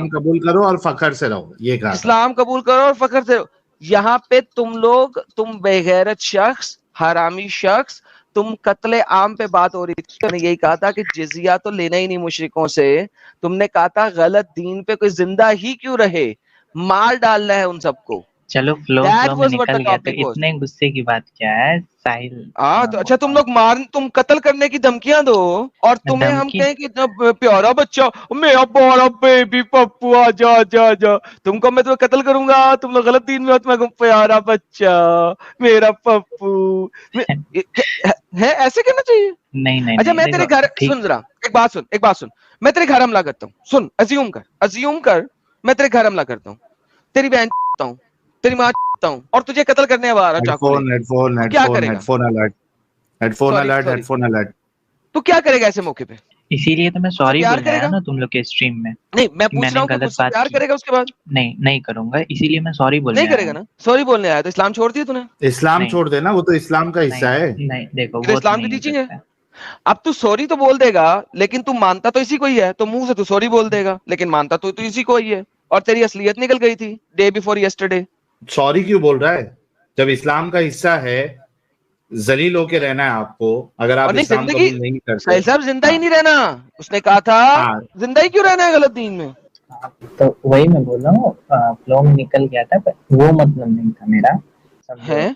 कबूल करो और फखर से रहो, ये कहा। इस्लाम कबूल करो और फखर से रहो। यहाँ पे तुम बेगैरत शख्स, हरामी शख्स, तुम कत्ले आम पे बात हो रही थी। तुमने यही कहा था कि जिजिया तो लेना ही नहीं मुशरिकों से। तुमने कहा था गलत दीन पे कोई जिंदा ही क्यों रहे, मार डालना है उन सबको। चलो फ्लो में निकल गया, तो इतने गुस्से की बात क्या है साहिल? तो अच्छा, तुम कत्ल करने की धमकियां दो और तुम्हें हम कहें कि प्यारा बच्चा, मेरा बड़ा बेबी पप्पू, आजा। तुमको मैं तुम्हें कत्ल करूंगा, तुम लोग गलत दीन में हो, तुम्हें प्यारा बच्चा मेरा पप्पू है, ऐसे कहना चाहिए? नहीं। अच्छा, मैं तेरे घर सुन, जरा एक बात सुन, मैं तेरे घर हमला करता हूँ। सुन, अज्यूम कर मैं तेरे घर हमला करता हूँ, तेरी बहन हूँ, तेरी माँ हूँ, और तुझे कत्ल करने आ रहा हूँ, क्या करेगा? Headphone alert. तो क्या करेगा ऐसे मौके पे? इसीलिए तो मैं सॉरी बोल रहा हूँ ना तुम लोग के स्ट्रीम में। नहीं, मैं पूछ रहा हूँ कि मुझसे प्यार करेगा उसके बाद? नहीं करूंगा, इसीलिए मैं सॉरी बोल रहा हूँ। नहीं करेगा ना? सॉरी बोलने आया तो इस्लाम छोड़ दिया तूने? इस्लाम छोड़ देना, वो तो इस्लाम का हिस्सा है। नहीं देखो, वो इस्लाम की टीचिंग है। अब तू सॉरी तो बोल देगा, लेकिन तू मानता तो इसी को ही है, तो मुंह से तू सॉरी बोल देगा, लेकिन मानता तो इसी को ही है, और तेरी असलियत निकल गई थी डे बिफोर यस्टरडे। सॉरी क्यों बोल रहा है जब इस्लाम का हिस्सा है? जलील होके रहना है आपको, अगर आप इस्लाम कबूल नहीं करते। साहिल साहब, जिंदा ही नहीं रहना, उसने कहा था। जिंदा ही क्यों रहना है गलत दीन में? तो वही मैं बोल रहा हूँ, फ्लो में निकल गया था, पर वो मतलब नहीं था मेरा है।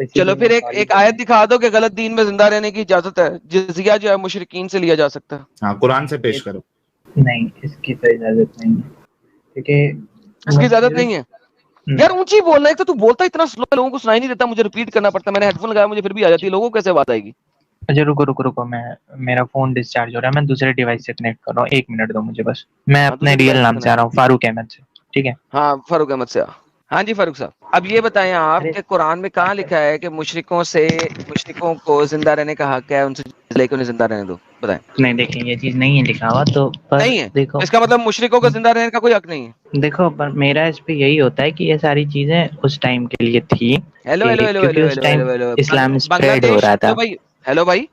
चलो फिर एक आयत दिखा दो कि गलत दीन में जिंदा रहने की इजाजत है, जिजिया जो है मुशरिकीन से लिया जा सकता है। हाँ, कुरान से पेश करो। नहीं, इसकी तो इजाजत नहीं है, क्योंकि इसकी इजाजत नहीं है। यार ऊंची बोलना है, तो तू बोलता इतना स्लो, लोगों को सुनाई नहीं देता, मुझे रिपीट करना पड़ता है। मैंने हेडफोन लगाया, मुझे फिर भी आ जाती है, लोगों को कैसे बात आएगी? अच्छा रुको, मेरा फोन डिस्चार्ज हो रहा है, मैं दूसरे डिवाइस से कनेक्ट कर रहा हूँ, 1 मिनट दो मुझे बस। मैं अपने रियल नाम से आ रहा हूँ, फारूक अहमद से, ठीक है? हाँ, फारूक अहमद से। हाँ जी फारूक साहब, अब ये बताएं आप कि कुरान में कहाँ लिखा है कि मुशरिकों को जिंदा रहने का हक है, उनसे लेकर उन्हें जिंदा रहने दो? बताएं। नहीं, देखिए ये चीज नहीं है लिखा हुआ, तो नहीं है। देखो, इसका मतलब मुशरिकों को जिंदा रहने का कोई हक नहीं है। देखो, पर मेरा इस पे यही होता है कि ये सारी चीजें उस टाइम के लिए थी। हेलो, इस्लाम स्प्रेड हो रहा था। हेलो भाई,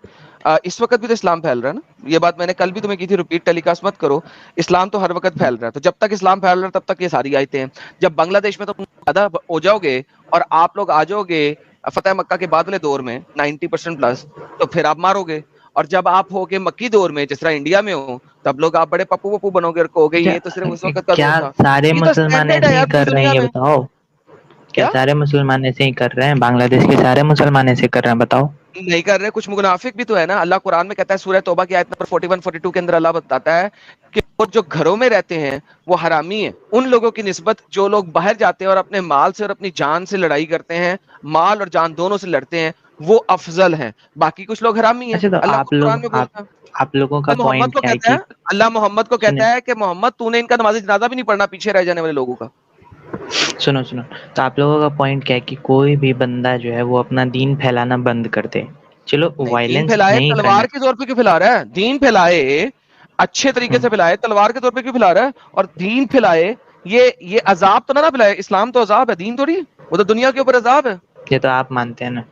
اس وقت بھی تو اسلام پھیل رہا ہے نا, یہ بات میں نے کل بھی تمہیں کی تھی, ریپیٹ ٹیلی کاسٹ مت کرو, اسلام تو ہر وقت پھیل رہا ہے. تو جب تک اسلام پھیل رہا ہے تب تک یہ ساری آیتیں ہیں. جب بنگلہ دیش میں تم زیادہ ہو جاؤ گے اور آپ لوگ آ جاؤ گے فتح مکہ کے بعد والے دور میں 90% پلس, تو پھر آپ مارو گے. اور جب آپ ہو گے مکی دور میں جس طرح انڈیا میں ہو, تب لوگ آپ بڑے پپو پپو بنو گے اور کہو گے یہ تو صرف اس وقت کا کیا دور تھا. سارے یہ تو مسلمان اسٹینڈرڈ ہے ایسے ہی یار پوری کر رہے ہیں, دنیا یہ میں. بتاؤ, کیا سارے مسلمان ایسے ہی کر رہے ہیں؟ بنگلہ دیش کے سارے مسلمان ایسے کر رہے ہیں, بتاؤ. نہیں کر رہے, کچھ منافق بھی تو ہے نا. اللہ قرآن میں کہتا ہے سورہ توبہ کی آیت نمبر 41-42 کے اندر اللہ بتاتا ہے کہ وہ جو گھروں میں رہتے ہیں وہ حرامی ہیں ان لوگوں کی نسبت جو لوگ باہر جاتے ہیں اور اپنے مال سے اور اپنی جان سے لڑائی کرتے ہیں, مال اور جان دونوں سے لڑتے ہیں, وہ افضل ہیں. باقی کچھ لوگ حرامی ہیں. اچھا تو اللہ آپ خود لوگ قرآن میں بولتا ہے. آپ لوگوں کا اللہ محمد پوائنٹ کو کیا ہے کہتا کہ ہے, اللہ محمد کو سنیں کہتا ہے کہ محمد تو نے ان کا نماز جنازہ بھی نہیں پڑھنا پیچھے رہ جانے والے لوگوں کا. سنو تو آپ لوگوں کا پوائنٹ کیا ہے کہ کوئی بھی بندہ جو ہے وہ اپنا دین پھیلانا بند کر دے. چلو دین وائلنس پھیلائے نہیں کرنا, تلوار کے طور پہ کیوں پھیلا رہا ہے؟ دین پھیلائے اچھے طریقے سے پھیلائے, تلوار کے طور پہ کیوں پھیلا رہا ہے؟ اور دین پھیلائے, یہ عذاب تو نہ پھیلائے. اسلام تو عذاب ہے, دین تو نہیں, وہ تو دنیا کے اوپر عذاب ہے. یہ تو آپ مانتے ہیں نا.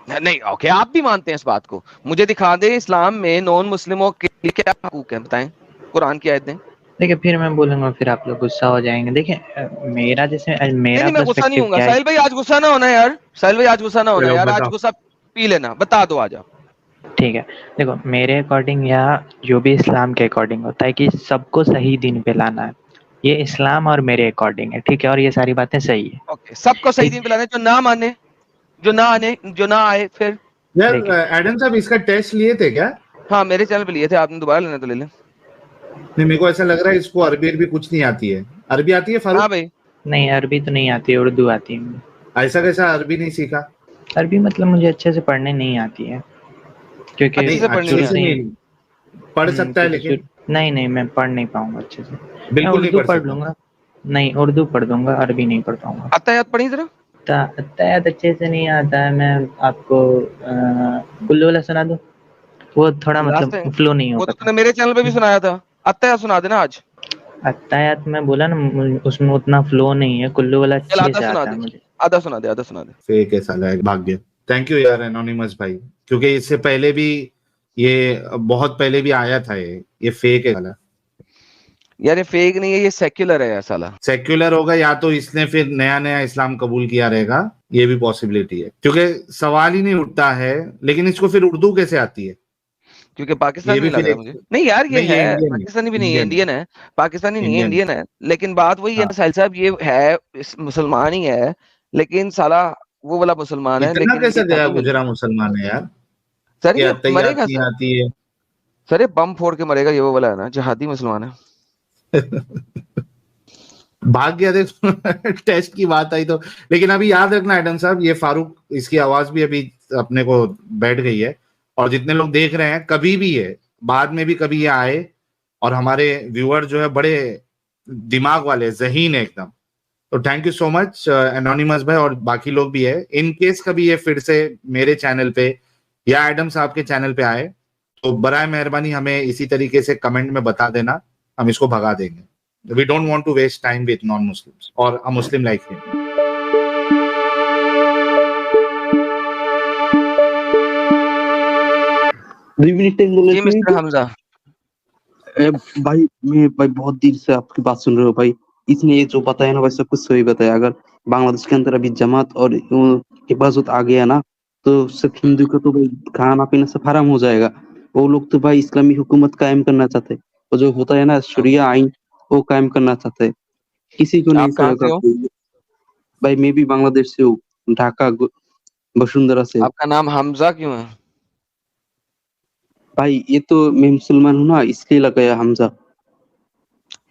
نہیں اوکے, آپ بھی مانتے ہیں اس بات کو. مجھے دکھا دیں اسلام میں نان مسلموں کے لیے کیا حقوق ہیں, بتائیں قرآن کی آیتیں. دیکھیں پھر میں بولوں گا, پھر آپ لوگ غصہ ہو جائیں گے. دیکھیں میرا نہیں میں غصہ نہیں پرسپیکٹیو ہوں گا. کیا ہے. ساحل بھائی آج غصہ نہ ہونا یار, ساحل بھائی آج غصہ نہ ہونا یار, آج غصہ پی لینا, بتا دو آ جاؤ. ٹھیک ہے, دیکھو میرے اکارڈنگ یا جو بھی اسلام کے اکارڈنگ ہوتا ہے کہ سب کو صحیح دین پہ لانا ہے, یہ اسلام اور میرے اکارڈنگ ہے, ٹھیک ہے, اور یہ ساری باتیں صحیح ہے. اوکے, سب کو صحیح دین پہ لانا ہے, جو نہ مانے, جو نہ آئے پھر. یار ایڈم صاحب اس کا ٹیسٹ لیے تھے کیا؟ ہاں میرے چینل پہ لیے تھے, آپ نے دوبارہ لینا تو لے لیں. نہیں میرے کو ایسا لگ رہا ہے اس کو عربی کچھ نہیں آتی ہے. عربی آتی ہے فاروق؟ ہاں بھائی, نہیں عربی تو نہیں آتی, اردو آتی ہے. ایسا کیسا عربی نہیں سیکھا؟ عربی مطلب مجھے اچھے سے پڑھنے نہیں آتی ہے, کیونکہ اچھے سے نہیں پڑھ سکتا ہے لیکن نہیں میں پڑھ نہیں پاؤں گا اچھے سے. میں بالکل نہیں اردو پڑھ پڑھ سکتا. لوں گا, نہیں اردو پڑھ دوں گا, عربی نہیں پڑھ پاؤں گا. اتحیات پڑھی ذرا. اتحیات اچھے سے نہیں آتا ہے. میں آپ کو کلو والا سنا دوں, وہ تھوڑا مطلب فلو نہیں ہو وہ تو پاتا. نے میرے چینل پہ بھی سنایا تھا, اتحیات سنا دینا آج. اتحیات میں بولا نا اس میں اتنا فلو نہیں ہے, کلو والا اچھے سے آتا ہے مجھے. آدھا سنا دے. فیک ہے سالا, بھاگ گیا. تھینک یو یار انونیمس بھائی, کیونکہ اس سے پہلے بھی یہ بہت پہلے بھی آیا تھا. یہ فیک ہے سالا. یار یہ فیک نہیں ہے, یہ سیکولر ہے سالا. سیکولر ہوگا یا تو اس نے پھر نیا اسلام قبول کیا رہے گا, یہ بھی پاسبلٹی ہے, کیونکہ سوال ہی نہیں اٹھتا ہے. لیکن اس کو پھر اردو کیسے آتی ہے؟ کیونکہ پاکستانی نہیں لگ رہا مجھے. نہیں یار یہ ہے پاکستانی بھی نہیں ہے, انڈین ہے. پاکستانی نہیں ہے, انڈین ہے. لیکن بات وہی ہے نا ساحل صاحب, یہ ہے مسلمان ہی ہے لیکن سالا وہ والا مسلمان ہے. اتنا کیسے گیا گجرا مسلمان ہے یار, سر یہ مرے گا نہیں آتی ہے. سر یہ بم پھوڑ کے مرے گا, یہ وہ والا ہے نا جہادی مسلمان ہے. بھاگ گیا دیکھ ٹیسٹ کی بات آئی تو. لیکن ابھی یاد رکھنا ایڈم صاحب, یہ فاروق اس کی آواز بھی ابھی اپنے کو بیٹھ گئی ہے, اور جتنے لوگ دیکھ رہے ہیں کبھی بھی ہے بعد میں بھی کبھی یہ آئے, اور ہمارے ویور جو ہے بڑے دماغ والے, ذہین ہے ایک دم. تو thank you so much anonymous بھائی, اور باقی لوگ بھی ہے. ان کیس کبھی یہ پھر سے میرے چینل پہ یا ایڈم صاحب کے چینل پہ آئے تو برائے مہربانی ہمیں اسی طریقے سے کمنٹ میں بتا دینا, ہم اس کو بھگا دیں گے. We don't want to waste time with non-Muslims or a Muslim like him. جی مسٹر حمزہ. بھائی میں بہت دیر سے آپ کی بات سن رہا ہوں بھائی. اس نے جو بتایا نا ویسا کچھ صحیح بتایا. اگر بنگلہ دیش کے اندر ابھی جماعت اور حفاظت آ گیا نا تو صرف ہندو کا تو بھائی کھانا پینا سب حرام ہو جائے گا. وہ لوگ تو بھائی اسلامی حکومت قائم کرنا چاہتے, اور جو ہوتا ہے نا شریعہ آئین وہ قائم کرنا چاہتے. کسی کو نہیں کہاں سے ہو بھائی؟ میں بھی بنگلہ دیش سے ہوں, ڈھاکہ بسندرا سے. آپ کا نام حمزہ کیوں ہے بھائی یہ تو میں مسلمان ہوں نا, اس لیے لگایا حمزہ.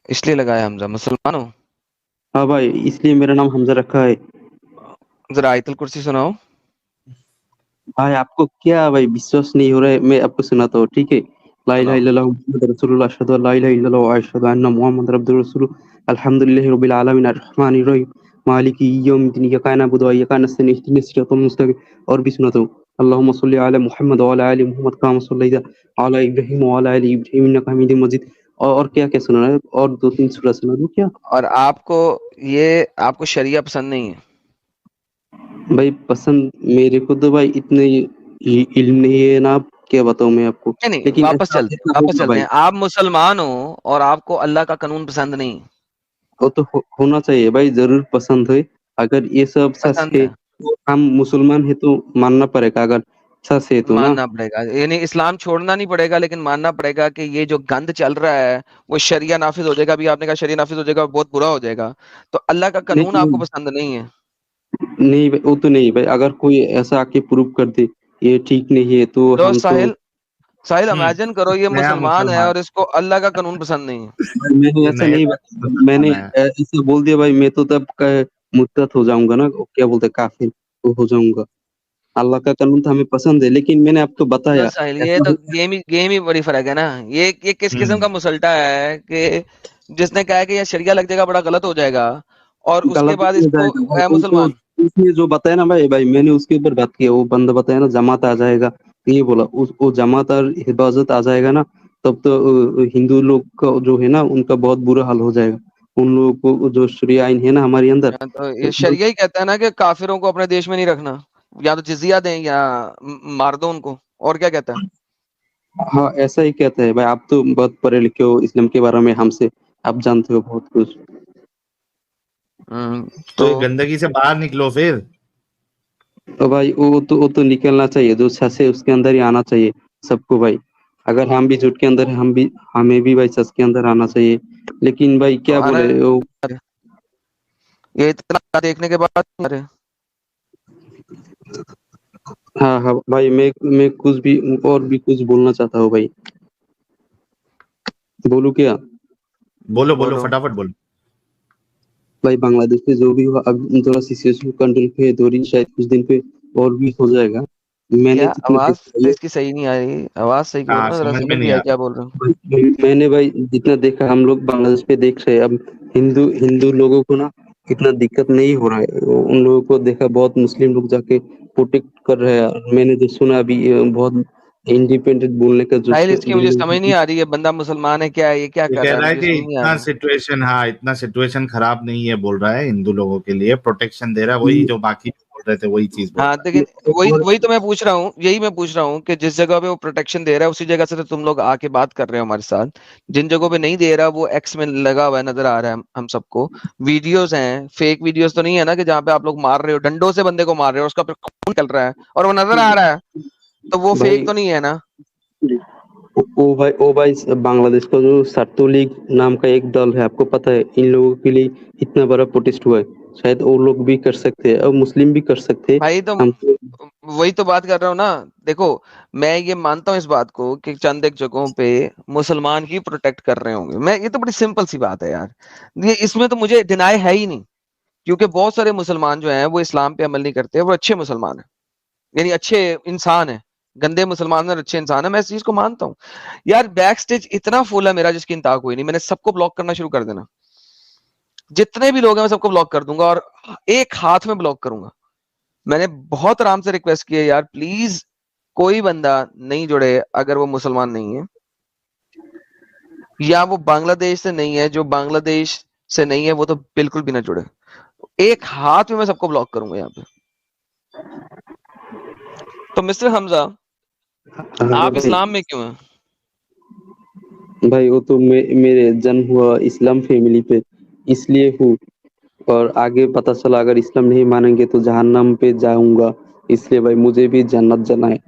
اس لیے لگایا حمزہ؟ مسلمان ہو؟ ہاں بھائی اس لیے میرا نام حمزہ رکھا ہے. ذرا آیت الکرسی سناؤ. بھائی آپ کو کیا بھائی وشواس نہیں ہو رہا ہے؟ میں آپ کو سناتا ہوں, ٹھیک ہے. لا الہ الا اللہ محمد رسول اللہ, اشہد ان لا الہ الا اللہ واشہد ان محمد عبدہ ورسولہ. الحمدللہ رب العالمین الرحمن الرحیم مالک یوم الدین, ایاک نعبد و ایاک نستعین اہدنا الصراط المستقیم. اور بھی سناتا ہوں, اللہم صلی علی محمد وعلی آل محمد کما صلیت علی ابراہیم وعلی آل ابراہیم انک حمید مجید. اور کیا کیا سنا ہے, اور 2-3 سورہ سنا دوں کیا؟ اور آپ کو شریعہ پسند نہیں ہے؟ بھائی پسند میرے کو تو بھائی اتنے علم نہیں ہے نا, क्या बताऊं मैं आपको। नहीं नहीं, लेकिन वापस चलते हैं, वापस चलते हैं। आप मुसलमान हो और आपको अल्लाह का कानून पसंद नहीं, वो तो होना चाहिए भाई, जरूर पसंद है। अगर ये सब सच पसंद है है, तो हम मुसलमान है तो मानना पड़ेगा, अगर सच है तो ना। मानना पड़ेगा, यानी इस्लाम छोड़ना नहीं पड़ेगा, लेकिन मानना पड़ेगा कि ये जो गंद चल रहा है वो शरिया नाफिज हो जाएगा। अभी आपने कहा शरिया नाफिज हो जाएगा, बहुत बुरा हो जाएगा, तो अल्लाह का कानून आपको नहीं पसंद नहीं है। नहीं भाई, वो तो नहीं भाई, अगर कोई ऐसा आके प्रूव कर दे ये ठीक नहीं है तो लो हम तो। साहिल इमेजिन करो ये नया मुसलमान है मुसलमान, और इसको अल्लाह का कानून पसंद नहीं है। मैंने ये ऐसा नए नहीं, मैंने मुसलमान है। ऐसा बोल दिया भाई, मैं तो तब मुर्तद हो जाऊंगा ना, क्या बोलते हैं, काफिर तो हो जाऊंगा। अल्लाह का कानून तो हमें पसंद है, लेकिन मैंने आपको तो बताया साहिल ये ऐसा तो गेम ही बड़ी फर्क है ना। ये किस किस्म का मुसलटा है कि जिसने कहा है कि ये शरिया लग जाएगा, बड़ा गलत हो जाएगा, और उसके गलत बाद हो इसको जाएगा भाई। है वो तो मुसलमान। उसने जो बताया ना भाई मैंने उसके ऊपर बात की है। वो बंदा बताया ना जमात आ जाएगा, ये बोला वो जमात और हिफाजत आ जाएगा ना, तब तो हिंदू लोग का जो है ना उनका बहुत बुरा हाल हो जाएगा। उन लोगों को जो शरिया आइन है ना हमारे अंदर, तो ये शरिया ही कहता है ना कि काफिरों को अपने देश में नहीं रखना, या तो जिजिया दें या मार दो उनको, और क्या कहता है। हाँ ऐसा ही कहता है भाई। आप तो बहुत पढ़े लिखे हो इस्लाम के बारे में हमसे, आप जानते हो बहुत कुछ। तो ये गंदगी से बाहर निकलो फिर। तो भाई वो तो निकलना चाहिए, जो सच है उसके अंदर ही आना चाहिए सबको भाई। अगर हम भी झूठ के अंदर हैं, हमें भी भाई सच के अंदर आना चाहिए। लेकिन भाई क्या आना बोले वो, ये इतना देखने के बाद अरे हाँ हाँ भाई, मैं कुछ भी और भी कुछ बोलना चाहता हूँ भाई। बोलूं क्या? बोलो बोलो फटाफट बोलो। भाई बांग्लादेश में जो भी हुआ, अब थोड़ा सिचुएशन कंट्रोल पे है, दो दिन शायद कुछ दिन पे और भी हो जाएगा। मैंने क्या जितना आवाज देखा इसकी सही नहीं आ रही, आवाज सही करो हाँ ना, जरा समझ समझ में नहीं नहीं आया आ क्या रहा। बोल रहे हो। मैंने भाई जितना देखा, हम लोग बांग्लादेश पे देख रहे हैं अब, हिंदू लोगों को ना इतना दिक्कत नहीं हो रहा है। उन लोगों को देखा, बहुत मुस्लिम लोग जाके प्रोटेक्ट कर रहे हैं। मैंने जो सुना अभी बहुत इंडिपेंडेंट बोलने का जो साहिल इसकी मुझे समझ नहीं आ रही है, बंदा मुसलमान है क्या है, ये क्या ये कर कह रहा है, रहा है मुझे कि समझ नहीं आ इतना रही। सिचुएशन, हाँ इतना सिचुएशन खराब नहीं है बोल रहा है, हिंदू लोगों के लिए प्रोटेक्शन दे रहा है, वही जो बाकी बोल रहे थे वही चीज बोल हाँ रहा लेकिन वही तो मैं पूछ रहा हूँ, यही मैं पूछ रहा हूँ कि जिस जगह पे वो प्रोटेक्शन दे रहा है उसी जगह से तो तुम लोग आके बात कर रहे हो हमारे साथ। जिन जगहों पे नहीं दे रहा वो एक्स में लगा हुआ है, नजर आ रहा है हम सबको। वीडियोस हैं, फेक वीडियोस तो नहीं है ना कि जहाँ पे आप लोग मार रहे हो, डंडों से बंदे को मार रहे हो, उसका खून निकल रहा है और वो नजर आ रहा है, तो वो भाई फेक तो नहीं है ना। ओ भाई बांग्लादेश का जो सार्तो लीग नाम का एक दल है, आपको पता है इन लोगों के लिए इतना बड़ा प्रोटेस्ट हुआ है। शायद वो लोग भी कर सकते हैं और मुस्लिम भी कर सकते हैं। भाई तो हम तो वही तो बात कर रहा हूँ ना। देखो मैं ये मानता हूँ इस बात को कि चंद एक जगहों पे मुसलमान ही प्रोटेक्ट कर रहे होंगे, मैं ये तो बड़ी सिंपल सी बात है यार, ये इसमें तो मुझे डिनाई है ही नहीं। क्योंकि बहुत सारे मुसलमान जो हैं वो इस्लाम पे अमल नहीं करते, वो अच्छे मुसलमान हैं, यानी अच्छे इंसान हैं। गंदे मुसलमान और अच्छे इंसान है, मैं इस चीज को मानता हूँ। यार बैक स्टेज इतना फुल है मेरा जिसकी इंतहा कोई नहीं, मैंने सबको ब्लॉक करना शुरू कर देना। जितने भी लोग हैं मैं सबको ब्लॉक कर दूंगा और एक हाथ में ब्लॉक करूंगा। मैंने बहुत आराम से रिक्वेस्ट की है यार, प्लीज कोई बंदा नहीं जुड़े अगर वो मुसलमान नहीं है या वो बांग्लादेश से नहीं है। जो बांग्लादेश से नहीं है वो तो बिल्कुल भी ना जुड़े। एक हाथ में मैं सबको ब्लॉक करूंगा यहाँ पे। तो मिस्टर हमजा, आप इस्लाम में क्यों हैं? भाई वो तो मेरे जन्म हुआ इस्लाम फैमिली पे, इसलिए हूँ। और आगे पता चला अगर इस्लाम नहीं मानेंगे तो जहन्नम पे जाऊंगा, इसलिए भाई मुझे भी जन्नत जाना है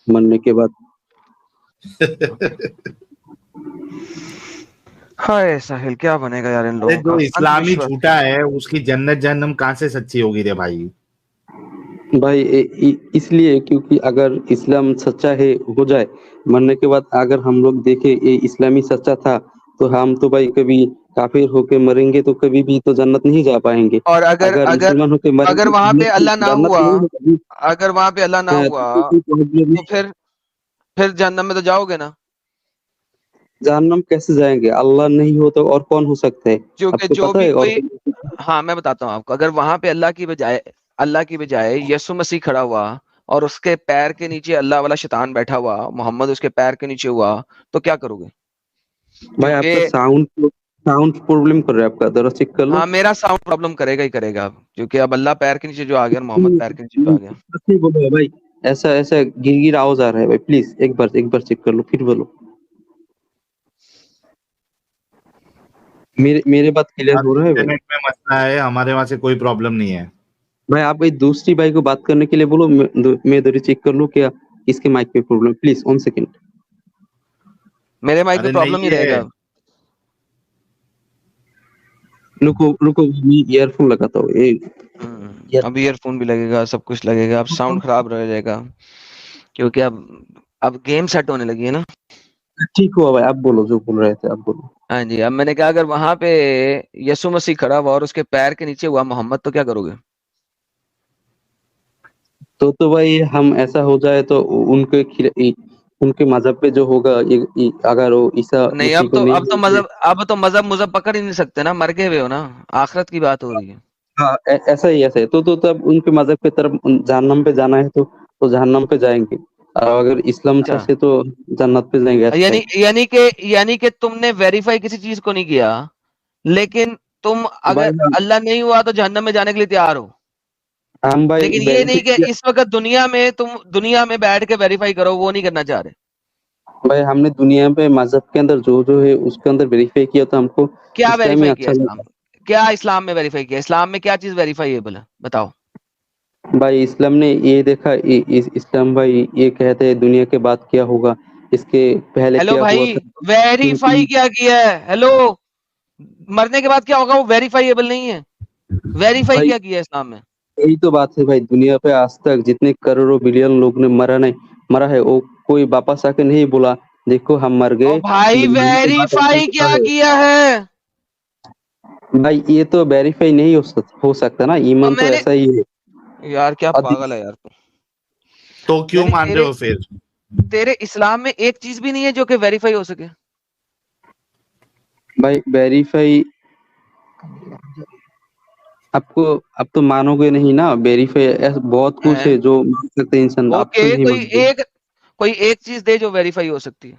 मरने के बाद। हाय साहिल, क्या बनेगा यार इन अरे लोगों जो का। इस्लामी अंधविश्वास झूठा है उसकी जन्नत जहन्नम कहाँ से सच्ची होगी रे भाई। भाई इसलिए क्योंकि अगर इस्लाम सच्चा है हो जाए, मरने के बाद अगर हम लोग देखें ये इस्लामी सच्चा था, तो हम तो भाई कभी काफिर होके मरेंगे तो कभी भी तो जन्नत नहीं जा पाएंगे। और अगर अगर अगर मुसलमान होके अगर मरेंगे वहां पे अल्लाह ना जन्नत हुआ, नहीं होगी। अगर वहां पे अल्लाह ना हुआ कोई प्रॉब्लम तो फिर जहन्नम में तो जाओगे ना। जहन्नम कैसे जाएंगे? अल्लाह नहीं हो तो और कौन हो सकता है? क्योंकि आपको जो पता भी है? और कोई, हाँ मैं बताता हूँ आपको, अगर वहां पे अल्लाह की बजाय यीशु मसीह खड़ा हुआ और उसके पैर के नीचे अल्लाह वाला शैतान बैठा हुआ, मोहम्मद उसके पैर के नीचे हुआ, तो क्या करोगे? भाई आपका क्योंकि साउंड प्रॉब्लम कर रहा है, आपका जरा चेक कर लो। हाँ मेरा साउंड प्रॉब्लम करेगा ही करेगा अब, क्योंकि अब अल्लाह पैर के नीचे जो आ गया और मोहम्मद पैर के नीचे जो आ गया। सच नहीं बोल रहा भाई, ऐसा ऐसा गिर आवाज आ रहा है भाई, प्लीज एक बार चेक कर लो फिर बोलो। मेरे बात क्लियर हो रहा है भाई? इंटरनेट में मसला है, हमारे वहां से कोई प्रॉब्लम नहीं है। भाई आप भाई दूसरी भाई को बात करने के लिए बोलो, मैं इधर चेक कर लूं क्या इसके माइक पे प्रॉब्लम, प्लीज 1 सेकंड। मेरे माइक पे अरे प्रॉब्लम ही नहीं है। रहेगा। रुको मैं ईयरफोन लगाता हूँ। अब ईयरफोन भी लगेगा, सब कुछ लगेगा, अब साउंड खराब रह जाएगा क्योंकि अब गेम सेट होने लगी है ना। ठीक हुआ भाई, आप बोलो जो बोल रहे थे, आप बोलो। हाँ जी, अब मैंने कहा अगर वहां पे यीशु मसीह खड़ा हुआ और उसके पैर के नीचे हुआ मोहम्मद, तो क्या करोगे? तो भाई हम ऐसा हो जाए तो उनके मजहब पे जो होगा, अगर वो ईसा नहीं, मसीह को नहीं अब तो मजहब पकड़ ही नहीं सकते ना, मर गए हुए हो ना, आखिरत की बात हो रही है। हाँ ऐसा है। तो तब उनके मजहब पे तरफ जहन्नम पे जाना है तो जहन्नम पे जाएंगे, और अगर इस्लाम अच्छा। से तो जन्नत पे जाएंगे, ऐसा है। यानी कि तुमने वेरीफाई किसी चीज को नहीं किया, लेकिन तुम अगर अल्लाह नहीं हुआ तो जहन्नम में जाने के लिए तैयार हो। हम भाई लेकिन ये नहीं कि इस वक्त दुनिया में बैठ के वेरीफाई करो, वो नहीं करना चाह रहे। भाई हमने दुनिया पे मजहब के अंदर जो है उसके अंदर वेरीफाई किया, तो हमको क्या इस टाइम वेरीफाई में किया? अच्छा इस्लाम क्या इस्लाम में वेरीफाई किया? इस्लाम में क्या चीज वेरीफाइएबल है, बताओ। भाई इस्लाम ने ये देखा, इस्लाम भाई ये कहते हैं दुनिया के बाद क्या होगा, इसके पहले हेलो क्या हुआ भाई, था। वेरीफाई क्या किया है? हेलो, मरने के बाद क्या होगा वो वेरीफाइएबल नहीं है। वेरीफाई भाई क्या किया इस्लाम में? यही तो बात है भाई, दुनिया पे आज तक जितने करोड़ों बिलियन लोग ने मरा है, वो कोई वापस आके नहीं बोला देखो हम मर गए। भाई वेरीफाई क्या किया है? भाई ये तो वेरीफाई नहीं हो सकता ना, ईमान तो ऐसा ही है यार क्या पागल है यार तुम। तो क्यों मान रहे हो फिर? तेरे इस्लाम में एक चीज भी नहीं है जो कि वेरीफाई हो सके। भाई वेरीफाई अब तो मानोगे नहीं ना, वेरीफाई बहुत कुछ है जो मान सकते हैं इंसान। ओके, कोई एक चीज दे जो वेरीफाई हो सकती है।